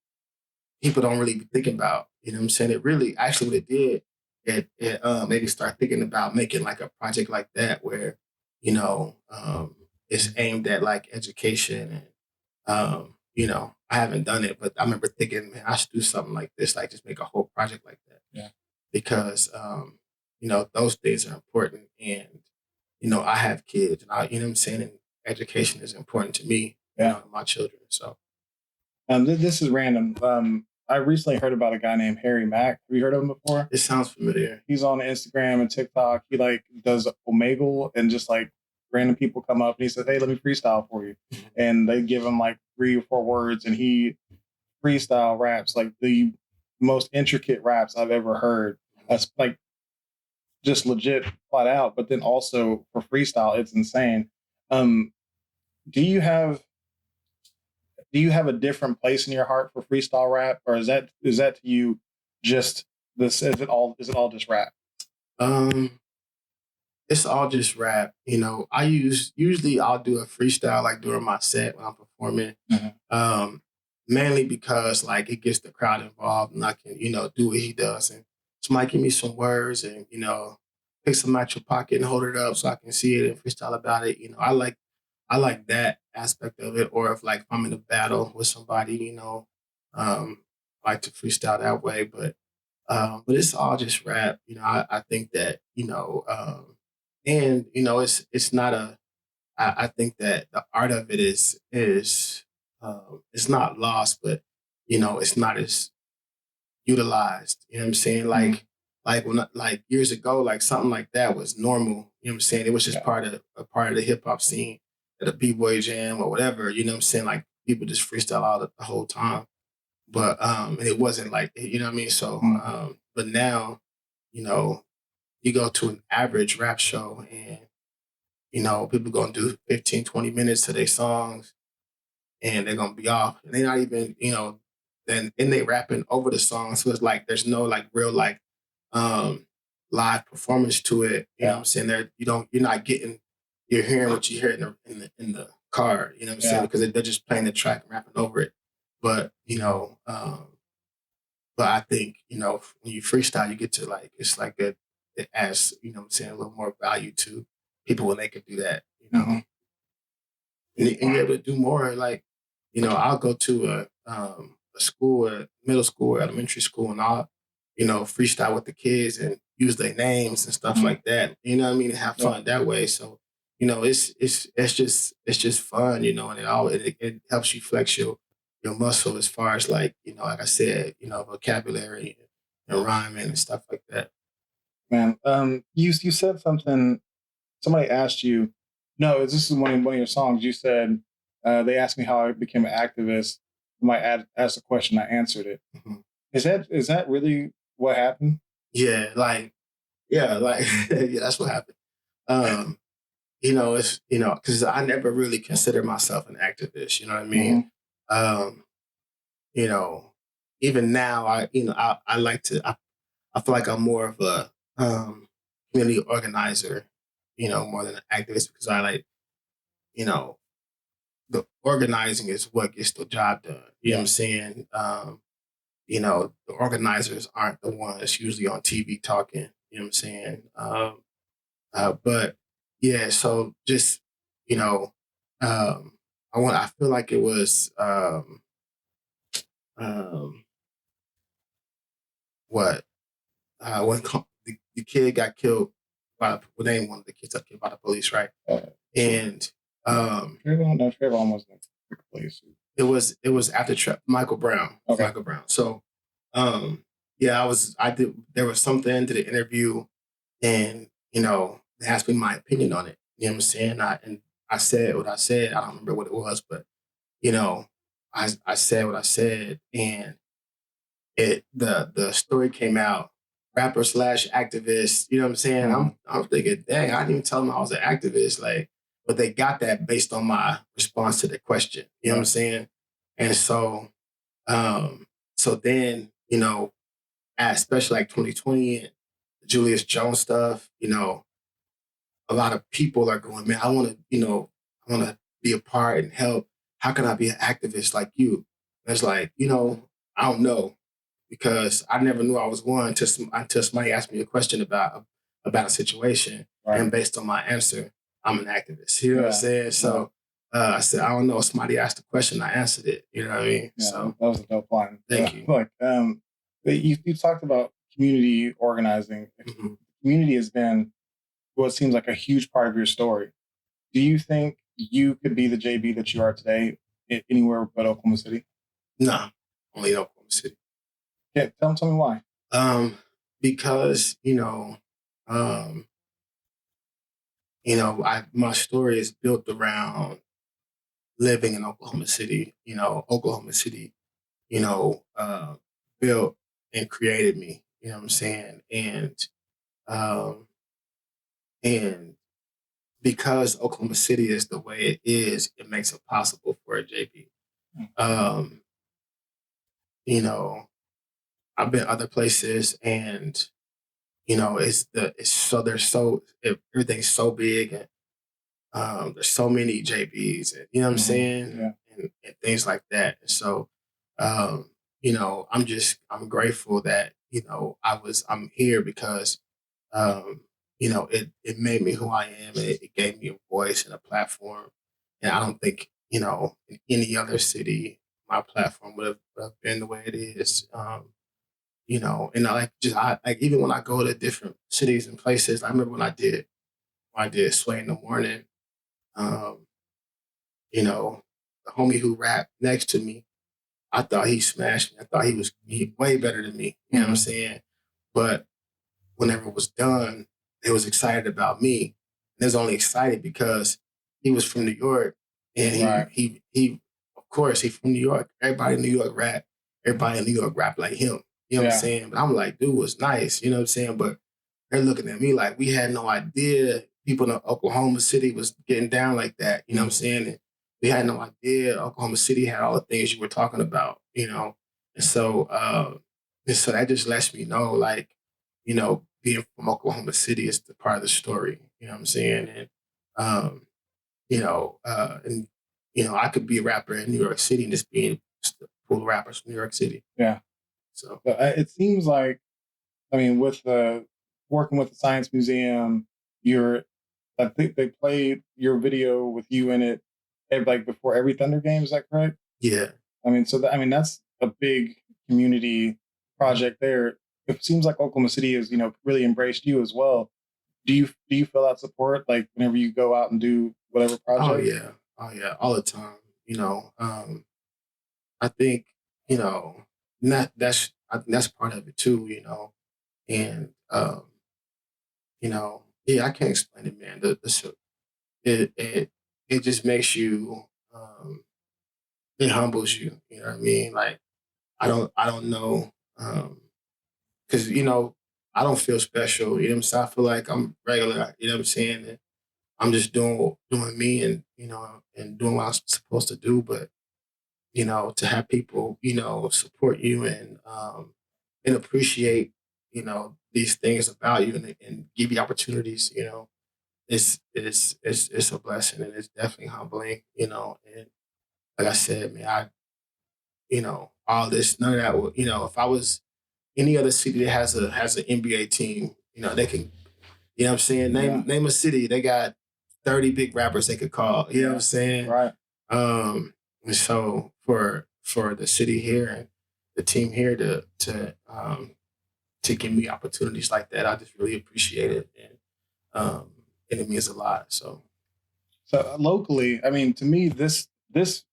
people don't really be thinking about. You know what I'm saying? It really, actually, what it did, it made me start thinking about making like a project like that where, it's aimed at like education and, I haven't done it, but I remember thinking, man, I should do something like this, like just make a whole project like that. Yeah. Because, those things are important. And, I have kids and you know what I'm saying? And education is important to me, and my children. So, this is random. I recently heard about a guy named Harry Mack. Have you heard of him before? it sounds familiar. He's on Instagram and TikTok. He like does Omegle and just like random people come up and he says, "Hey, let me freestyle for you," and they give him like 3 or 4 words and he freestyle raps like the most intricate raps I've ever heard. That's like just legit flat out. But then also for freestyle, it's insane. Um, do you have a different place in your heart for freestyle rap, or is that to you just this? Is it all just rap? Um, it's all just rap. Usually I'll do a freestyle like during my set when I'm performing. Mhm. Mainly because like it gets the crowd involved and I can, do what he does. And somebody give me some words and, pick some out your pocket and hold it up so I can see it and freestyle about it. I like that aspect of it. Or if like I'm in a battle with somebody, I like to freestyle that way. But it's all just rap. I think that, and it's not I think that the art of it is it's not lost, but it's not as utilized. You know what I'm saying? Like when like years ago, like something like that was normal. You know what I'm saying? It was just part of the hip hop scene, at a b-boy jam or whatever. You know what I'm saying? Like people just freestyle all the whole time. But and it wasn't like, you know what I mean? So but now, you know, you go to an average rap show and people gonna do 15, 20 minutes to their songs and they're gonna be off. And they're not even, then and they rapping over the song. So it's like there's no like real like um live performance to it. You know what I'm saying? You're not getting, you're hearing what you hear in the car, you know what I'm saying? Because they're just playing the track and rapping over it. But but I think, when you freestyle, you get to like, it's like it adds, what I'm saying, a little more value to people when they can do that, Mhm. and you're able to do more. Like, I'll go to a school, a middle school, or elementary school, and I'll, freestyle with the kids and use their names and stuff like that. You know what I mean? And have fun that way. So, it's just fun, and it helps you flex your muscle as far as like, like I said, vocabulary and rhyming and stuff like that. Man, you said something. Somebody asked you. No, this is one of your songs. You said they asked me how I became an activist. Somebody asked a question. I answered it. Mhm. Is that really what happened? Yeah, like, yeah, like, yeah, that's what happened. Um, it's, because I never really considered myself an activist, you know what I Mm-hmm. mean? Um, you know, even now, I like to, I feel like I'm more of a community organizer, more than an activist because I like, you know, the organizing is what gets the job done. You know what I'm saying? The organizers aren't the ones usually on TV talking, you know what I'm saying? But yeah, so just, you know, I feel like it was, um, what, when the kid got killed well, they ain't one of the kids got killed by the police, right? And Trayvon wasn't the police. it was after Michael Brown. Okay. Michael Brown. So, yeah, there was something to the interview, and they asked me my opinion on it. You know what I'm saying? I said what I said. I don't remember what it was, but you know, I said what I said, and the story came out. Rapper slash activist. You know what I'm saying? Mhm. I'm thinking, dang, I didn't even tell them I was an activist. Like, but they got that based on my response to the question. You know what I'm saying? And um, so then, especially like 2020, Julius Jones stuff, a lot of people are going, man, I want to be a part and help. How can I be an activist like you? And it's like, I don't know because I never knew I was one until somebody asked me a question about a situation, Right. and based on my answer, I'm an activist. You know what I'm saying? Yeah. So I said, I don't know. Somebody asked a question, I answered it. You know what I mean? Yeah, So that was a dope line. thank you. Look, you talked about community organizing. Mhm. Community has been what seems like a huge part of your story. Do you think you could be the JB that you are today anywhere but Oklahoma City? Nah, only in Oklahoma City. Yeah, tell me why. Because um, my story is built around living in Oklahoma City. Oklahoma City, built and created me. You know what I'm saying? Um, and because Oklahoma City is the way it is, it makes it possible for a JP. Um, you know, I've been other places, and everything's so big, and there's so many JBs, and you know what I'm saying, Yeah. and things like that. And so, I'm grateful that I'm here because it made me who I am, and it gave me a voice and a platform. And I don't think in any other city my platform would have been the way it is. And like even when I go to different cities and places, I remember when I did Sway in the Morning. Um, the homie who rapped next to me, I thought he smashed me. I thought he way better than me. You know what I'm saying? But whenever it was done, they was excited about me. And they was only excited because he was from New York, and Right. he of course he from New York. Everybody in New York rap. Everybody in New York rap like him. You know what I'm saying? But I'm like, dude was nice. You know what I'm saying? But they're looking at me like we had no idea people in Oklahoma City was getting down like that. You know what I'm saying? And we had no idea Oklahoma City had all the things you were talking about. And so that just lets me know, like, being from Oklahoma City is the part of the story. You know what I'm saying? And um, I could be a rapper in New York City and just being full of rappers from New York City. Yeah. So But it seems like, I mean, with working with the Science Museum, I think they played your video with you in it, like before every Thunder game. Is that correct? yeah. I mean, that's a big community project there. It seems like Oklahoma City has, really embraced you as well. Do you feel that support, like whenever you go out and do whatever Oh project? yeah. Oh yeah. All the time. I think I think that's part of it too. And yeah, I can't explain it, man. It just makes you. It humbles you. You know what I mean? Like I don't know. Because I don't feel special. You know what I'm saying? I feel like I'm regular. You know what I'm saying? And I'm just doing me, and and doing what I'm supposed to do. But to have people support you and appreciate these things about you, and give you opportunities. It's a blessing, and it's definitely humbling. And like I said, man, all this, none of that. If I was any other city that has an NBA team, they can. You know what I'm saying? Name a city. They got 30 big rappers they could call. You know what I'm saying? Right. And so for the city here and the team here to give me opportunities like that, I just really appreciate it, and it means a lot. So Locally, I mean, to me, this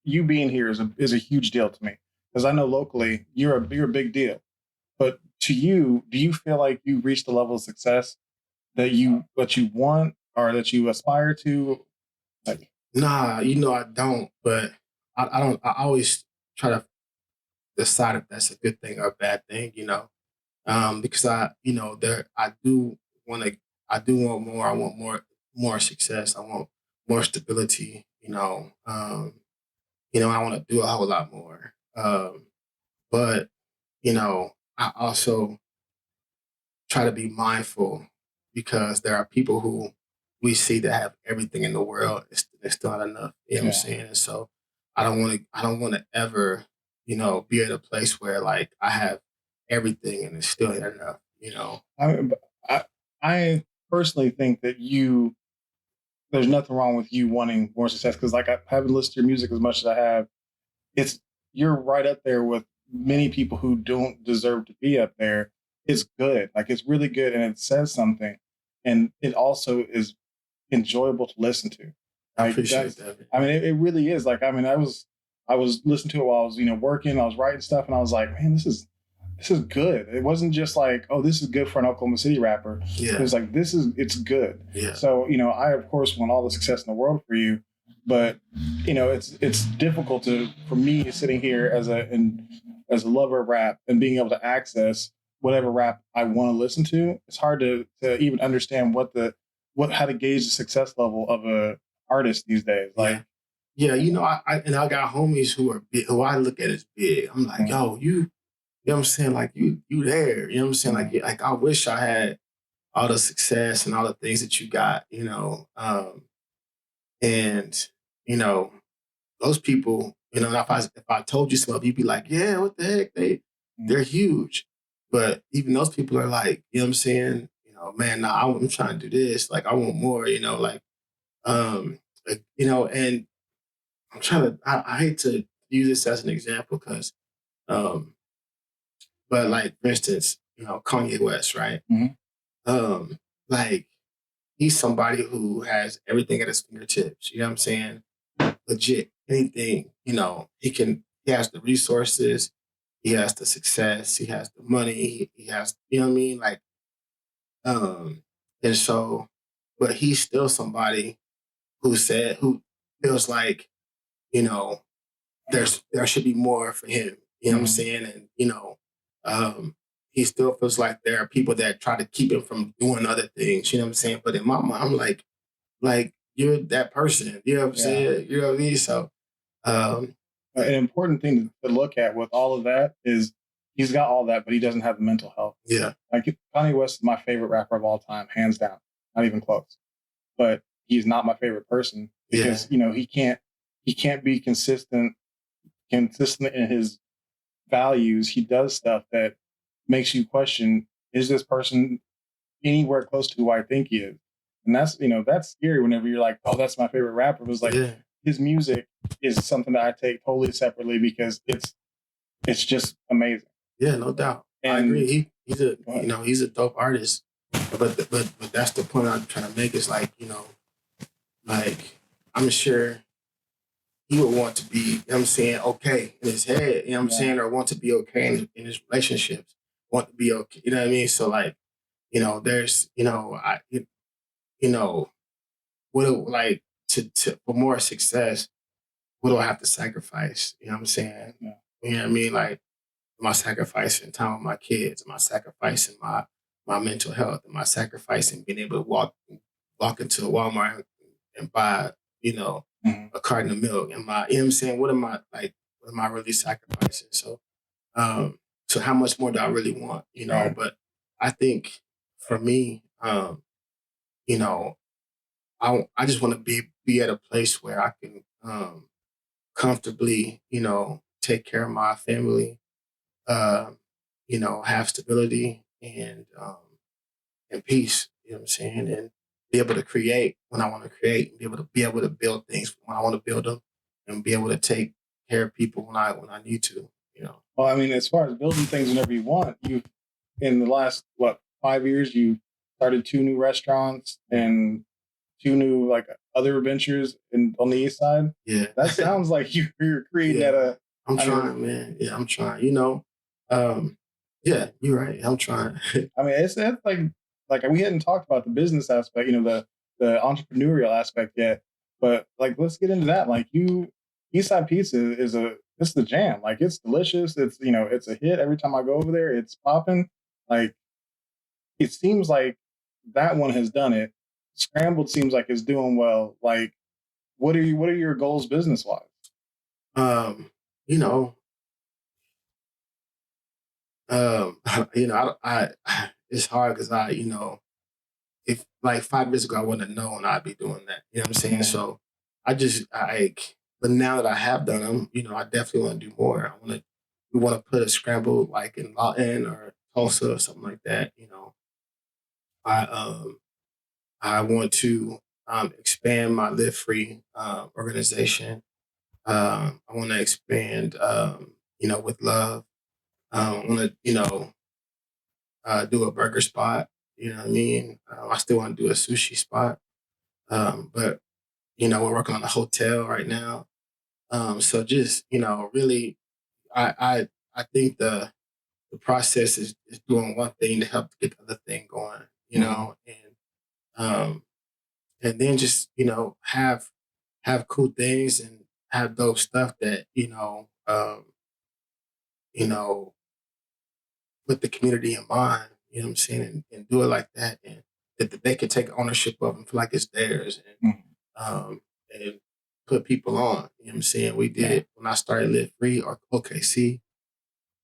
you being here is a huge deal to me, because I know locally you're a big deal. But to you, do you feel like you reached the level of success that you want or that you aspire to? Like, nah, I don't, but I don't. I always try to decide if that's a good thing or a bad thing. Because I do want more. I want more success. I want more stability. I want to do a whole lot more. But I also try to be mindful because there are people who we see that have everything in the world. It's still not enough. You know what I'm saying? And so I don't want to ever, be at a place where like I have everything and it's still not enough, I, I, I personally think that there's nothing wrong with you wanting more success because, like, I haven't listened to your music as much as I have. It's You're right up there with many people who don't deserve to be up there. It's good, like it's really good, and it says something, and it also is enjoyable to listen to. I Like appreciate that. I mean, it really is. Like, I mean, I was listening to it while I was working. I was writing stuff, and I was like, man, this is good. It wasn't just like, oh, this is good for an Oklahoma City rapper. Yeah. It was like, it's good. Yeah. So, I of course want all the success in the world for you, but it's difficult for me sitting here as a lover of rap and being able to access whatever rap I want to listen to. It's hard to even understand how to gauge the success level of a artist these days. Like, yeah, I got homies who are big, who I look at as big. I'm like, yo, you know what I'm saying? Like you there, you know what I'm saying? Like I wish I had all the success and all the things that you got, and those people, if I told you something, you'd be like, yeah, what the heck? They're huge. But even those people are like, you know what I'm saying? Man, nah, I'm trying to do this. Like I want more, and I'm trying to, I hate to use this as an example because, but like, for instance, Kanye West, right? Mhm. Like he's somebody who has everything at his fingertips. You know what I'm saying? Legit, anything. He has the resources, he has the success, he has the money, he has, you know what I mean? Like, and so, but he's still somebody who feels like, you know, there should be more for him. You know what I'm saying? And he still feels like there are people that try to keep him from doing other things. You know what I'm saying? But in my mind, I'm like you're that person. You know what I'm saying? You know what I mean? So, an important thing to look at with all of that is he's got all that, but he doesn't have the mental health. Yeah. Like Kanye West is my favorite rapper of all time, hands down, not even close. But he's not my favorite person because he can't be consistent in his values. He does stuff that makes you question: is this person anywhere close to who I think he is? And that's scary whenever you're like, oh, that's my favorite rapper. It was like his music is something that I take totally separately because it's just amazing. Yeah, no doubt. And I agree. He's a dope artist. But that's the point I'm trying to make is like, like I'm sure he would want to be, you know what I'm saying, okay in his head, you know what I'm saying, or want to be okay in his relationships, want to be okay, you know what I mean? So like, there's, what do, like to for more success, what do I have to sacrifice? You know what I'm saying? Yeah. You know what I mean? Like, am I sacrificing time with my kids? Am I sacrificing my mental health? Am I sacrificing being able to walk into a Walmart and buy, a carton of milk? Am I, you know what I'm saying? What am I really sacrificing? So, so how much more do I really want? Right. But I think for me, I just want to be at a place where I can comfortably, take care of my family, uh, have stability and peace. You know what I'm saying? And be able to create when I want to create, and be able to build things when I want to build them, and be able to take care of people when I need to. Well, I mean, as far as building things whenever you want, you in the last 5 years, you started 2 new restaurants and 2 new like other ventures on the east side. Yeah, that sounds like you're creating at a. I'm trying, man. Yeah, I'm trying. Yeah, you're right. I'm trying. I mean, it's like we hadn't talked about the business aspect, the entrepreneurial aspect yet, but like let's get into that. Like Eastside Pizza it's the jam. Like it's delicious. It's it's a hit every time I go over there. It's popping. Like it seems like that one has done it. Scrambled seems like it's doing well. Like what are your goals business wise? You know, I it's hard because if like 5 years ago I wouldn't have known I'd be doing that. You know what I'm saying? Yeah. So but now that I have done them, I definitely want to do more. We want to put a scramble like in Lawton or Tulsa or something like that. I I want to expand my Live Free organization. I want to expand, with love. I want to, do a burger spot. You know what I mean? I still want to do a sushi spot. But we're working on a hotel right now. So just, really, I think the process is doing one thing to help get the other thing going, um, and then just, have cool things and have dope stuff that, you know, put the community in mind, you know what I'm saying, and do it like that, and that they can take ownership of and feel like it's theirs, and put people on. You know what I'm saying? We did when I started Live Free or OKC.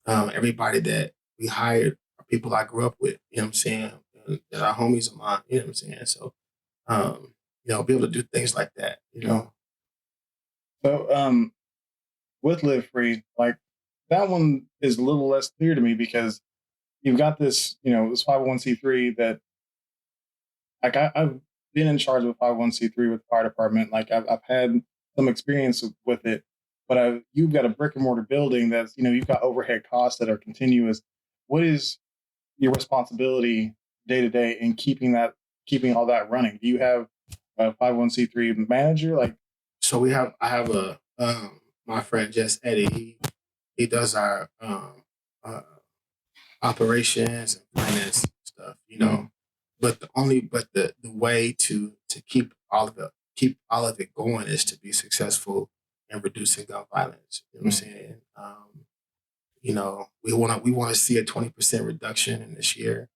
Everybody that we hired are people I grew up with. You know what I'm saying? And that are homies of mine. You know what I'm saying? So, be able to do things like that. So, with Live Free, like that one is a little less clear to me because you've got this, this 501c3 that, like, I've been in charge of a 501c3 with the fire department. Like, I've had some experience with it, but you've got a brick and mortar building that's, you've got overhead costs that are continuous. What is your responsibility day to day in keeping all that running? Do you have a 501c3 manager? Like, so I have my friend Jess Eddie. He does our uh, operations and finance stuff, But the way to keep all of it going is to be successful in reducing gun violence. You know what I'm saying? We want to see a 20% reduction in this year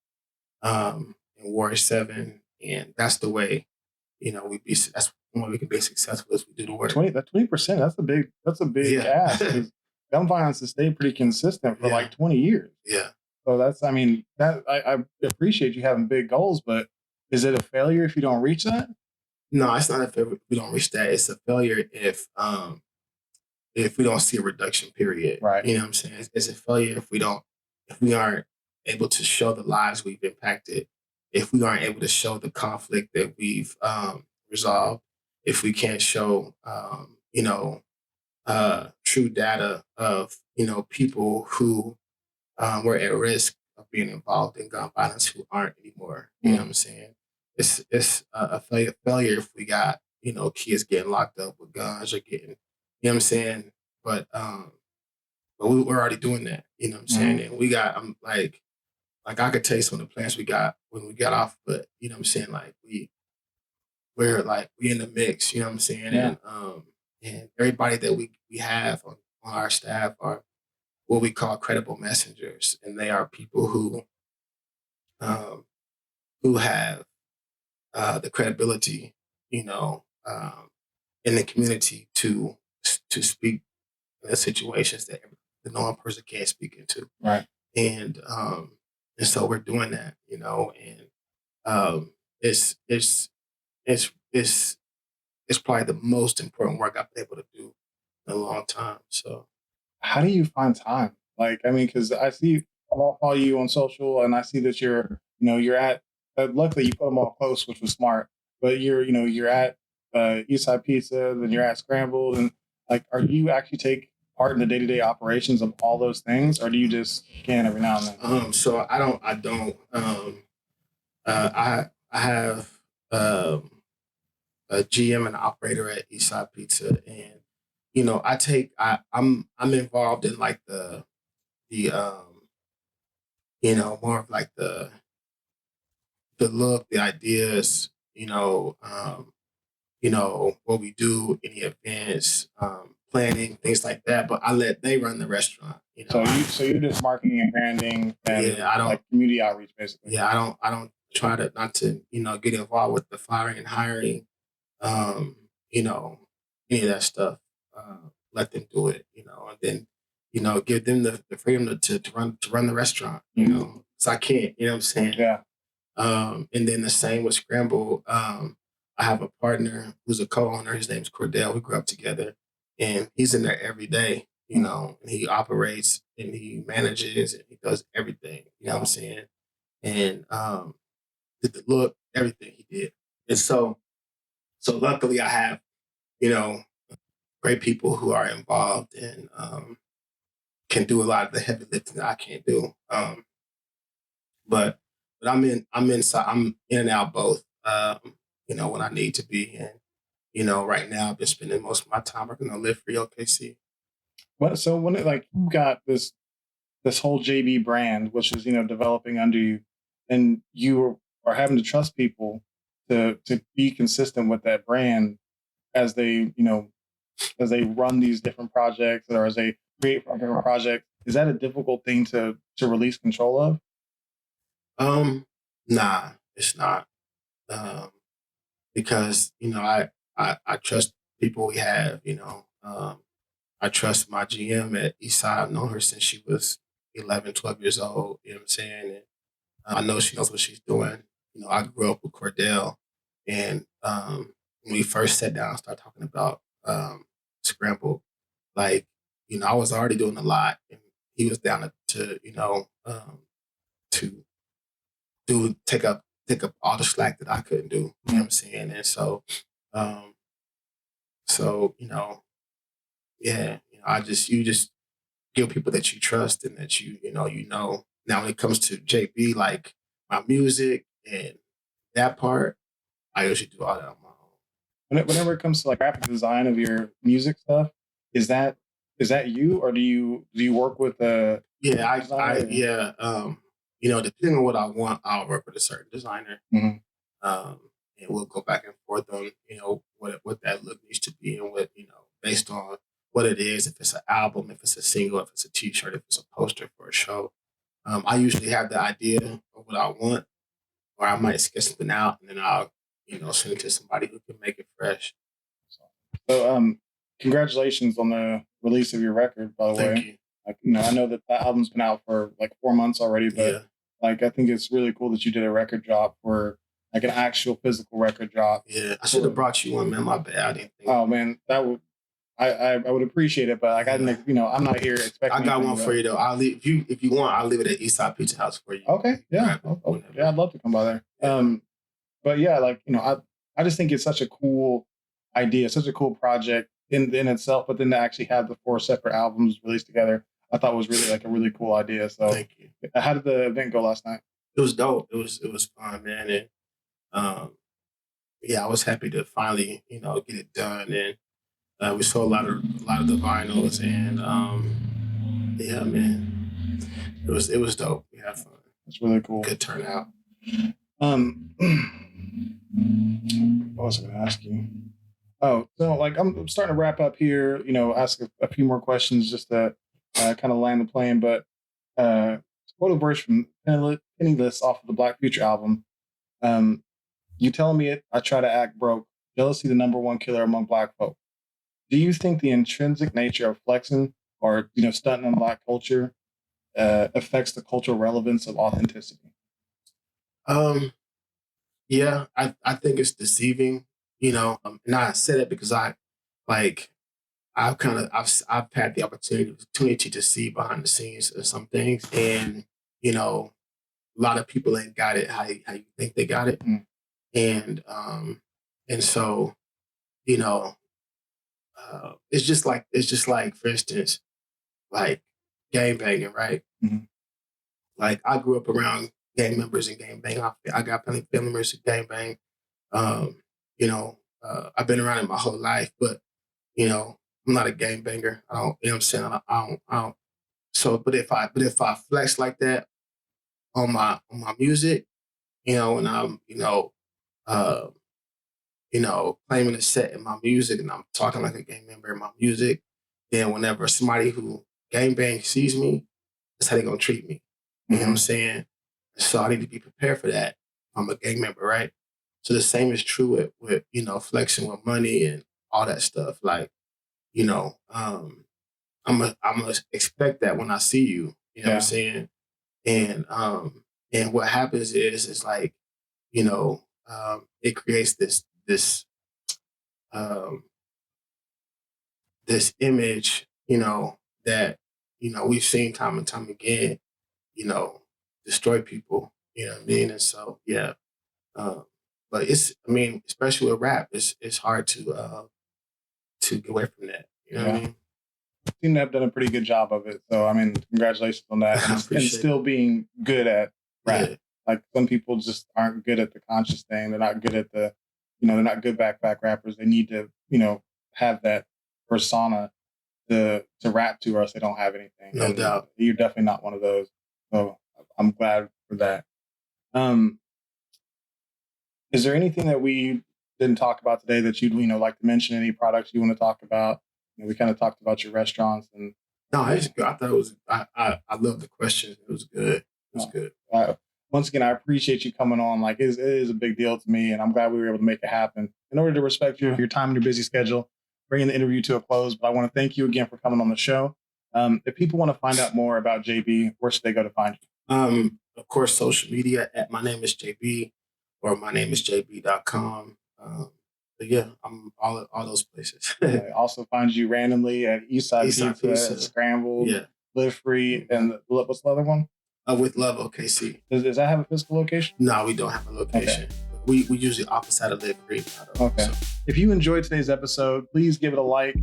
in Warrior 7, and that's the way that's when we can be successful as we do the work. 20%. That's a big ask. Gun violence has stayed pretty consistent for like 20 years. Yeah. So I appreciate you having big goals, but is it a failure if you don't reach that? No, it's not a failure if we don't reach that. It's a failure if we don't see a reduction, period. Right. You know what I'm saying? It's a failure if we aren't able to show the lives we've impacted, if we aren't able to show the conflict that we've resolved, if we can't show true data of people who were at risk of being involved in gun violence who aren't anymore. You know what I'm saying? It's a failure if we got kids getting locked up with guns or getting, you know what I'm saying? But we're already doing that. You know what I'm saying? And we got like I could tell you some of the plans we got when we got off, but you know what I'm saying? Like we in the mix. You know what I'm saying? Yeah. And everybody that we have on our staff are what we call credible messengers, and they are people who have the credibility, in the community to speak in the situations that the normal person can't speak into. Right. And so we're doing that, and it's probably the most important work I've been able to do in a long time. So how do you find time? Like, I mean, because I follow you on social, and I see that you're at. Luckily, you put them all posts, which was smart. But you're at Eastside Pizza, then you're at Scrambled, and like, are you actually take part in the day to day operations of all those things, or do you just can every now and then? So I don't. I have a GM and operator at Eastside Pizza, and I'm involved in like the more of like the look, the ideas, what we do, any events, planning, things like that. But they run the restaurant. So you're just marketing and branding and I don't, like community outreach, basically. Yeah, I don't try to not to get involved with the firing and hiring, any of that stuff. Let them do it, and then give them the freedom to run the restaurant. because I can't, you know what I'm saying? Yeah. And then the same with Scramble. I have a partner who's a co-owner. His name's Cordell. We grew up together, and he's in there every day, you know, and he operates and he manages and he does everything, you know what I'm saying? And did the look, everything he did. And so luckily I have, you know, great people who are involved and can do a lot of the heavy lifting that I can't do. But I'm in and out both. You know, when I need to be. And, you know, right now I've been spending most of my time working on Live Free OKC. So when it, like you got this whole JB brand, which is, you know, developing under you, and you are having to trust people to be consistent with that brand as they, you know, as they run these different projects or as they create different projects. Is that a difficult thing to release control of? Nah, it's not. Um, because, you know, I trust people we have, you know. I trust my GM at Eastside. I've known her since she was 11, 12 years old. You know what I'm saying? And I know she knows what she's doing. You know, I grew up with Cordell. And when we first sat down and started talking about Scramble, like, you know, I was already doing a lot. And he was down to you know, to take up all the slack that I couldn't do. You know what I'm saying? And um, you know, yeah, you know, you just give people that you trust and that you know. Now when it comes to JB, like my music and that part, I usually do all that on my own. Whenever it comes to like graphic design of your music stuff, is that you, or do you work with a Yeah, designer? yeah. You know, depending on what I want, I'll work with a certain designer. Mhm. Um, and we'll go back and forth on, you know, what that look needs to be and what, you know, based on what it is, if it's an album, if it's a single, if it's a t-shirt, if it's a poster for a show. I usually have the idea of what I want, or I might sketch something out and then I'll, you know, send it to somebody who can make it fresh. So, congratulations on the release of your record, by the Thank way. you. Like, you know, I know that album's been out for like 4 months already, but Yeah. like, I think it's really cool that you did a record drop for like an actual physical record drop. Yeah. I should have brought you one, man. My bad. I didn't think. Oh man, that would I would appreciate it, but like I didn't, you know, I'm not here expecting. I got anything, one for you though. I'll leave if you want. I'll leave it at Eastside Pizza House for you. Okay, yeah, yeah, I'd love to come by there. Yeah. But yeah, like, you know, I just think it's such a cool idea, such a cool project in itself. But then to actually have the 4 separate albums released together, I thought was really like a really cool idea. So, Thank you. how did the event go last night? It was dope. It was fun, man. And um, yeah, I was happy to finally, you know, get it done. And we saw a lot of the vinyls, and yeah, man, it was dope. We had fun. It's really cool. Good turnout. What was I going to ask you? Oh, so like I'm starting to wrap up here. You know, ask a few more questions just to kind of land the plane. But quote a verse from Penniless off of the Black Future album. You telling me it? I try to act broke. Jealousy, the number one killer among Black folk. Do you think the intrinsic nature of flexing or, you know, stunting on Black culture affects the cultural relevance of authenticity? Yeah, I think it's deceiving, you know. And I said it because like I've had the opportunity to see behind the scenes of some things, and you know, a lot of people ain't got it how you think they got it, Mm. And so, you know, it's just like for instance, like gang banging, right? Mhm. Like I grew up around gang members and gang bang. I got plenty of family members who gang bang. You know, I've been around it my whole life, but you know, I'm not a gang banger. I don't, you know what I'm saying? I don't. So, but if I flex like that on my music, you know, and I'm, uh, claiming a set in my music, and I'm talking like a gang member in my music, then whenever somebody who gang bang sees me, that's how they gonna treat me. You know what I'm saying? So I need to be prepared for that. I'm a gang member, right? So the same is true with you know, flexing with money and all that stuff. Like, you know, I'm gonna expect that when I see you. You know what I'm saying? And And what happens is like, you know, it creates um, this image, you know, that, you know, we've seen time and time again, you know, destroy people, you know what I mean? And so, yeah. Um, but I mean, especially with rap, it's hard to get away from that. You know what I mean? Seem to have done a pretty good job of it. So, I mean, congratulations on that. I And appreciate still being good at rap. Yeah. Like some people just aren't good at the conscious thing. They're not good at they're not good back rappers. They need to, have that persona to rap to, or else they don't have anything. No doubt. You're definitely not one of those. So I'm glad for that. Is there anything that we didn't talk about today that you'd like to mention? Any products you want to talk about? We kind of talked about your restaurants and. No, it's good. I thought it was. I love the questions. It was good. It was good. Once again, I appreciate you coming on. Like it is a big deal to me, and I'm glad we were able to make it happen. In order to respect your time and your busy schedule, bringing the interview to a close, but I want to thank you again for coming on the show. If people want to find out more about Jabee, where should they go to find you? Of course, social media at my name is Jabee, or my name is jabee.com. But yeah, I'm all those places. I also find you randomly at Eastside Pizza, Scrambled, Live Free, and what's the other one? With Love OKC. Does that have a physical location? No, we don't have a location. Okay. We usually opposite of Live Free. Okay. So. If you enjoyed today's episode, please give it a like,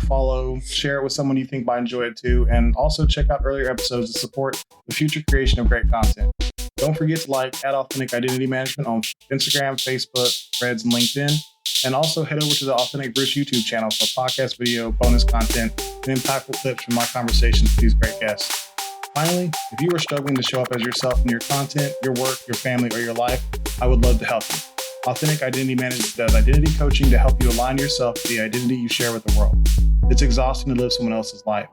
follow, share it with someone you think might enjoy it too, and also check out earlier episodes to support the future creation of great content. Don't forget to like @Authentic Identity Management on Instagram, Facebook, Threads, and LinkedIn. And also head over to the Authentic Bruce YouTube channel for podcast video, bonus content, and impactful clips from my conversations with these great guests. Finally, if you are struggling to show up as yourself in your content, your work, your family, or your life, I would love to help you. Authentic Identity Management does identity coaching to help you align yourself to the identity you share with the world. It's exhausting to live someone else's life.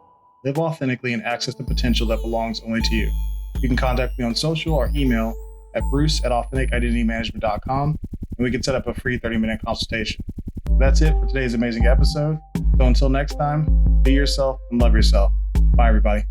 Live authentically and access the potential that belongs only to you. You can contact me on social or email at bruce@authenticidentitymanagement.com, and we can set up a free 30-minute consultation. That's it for today's amazing episode. So until next time, be yourself and love yourself. Bye, everybody.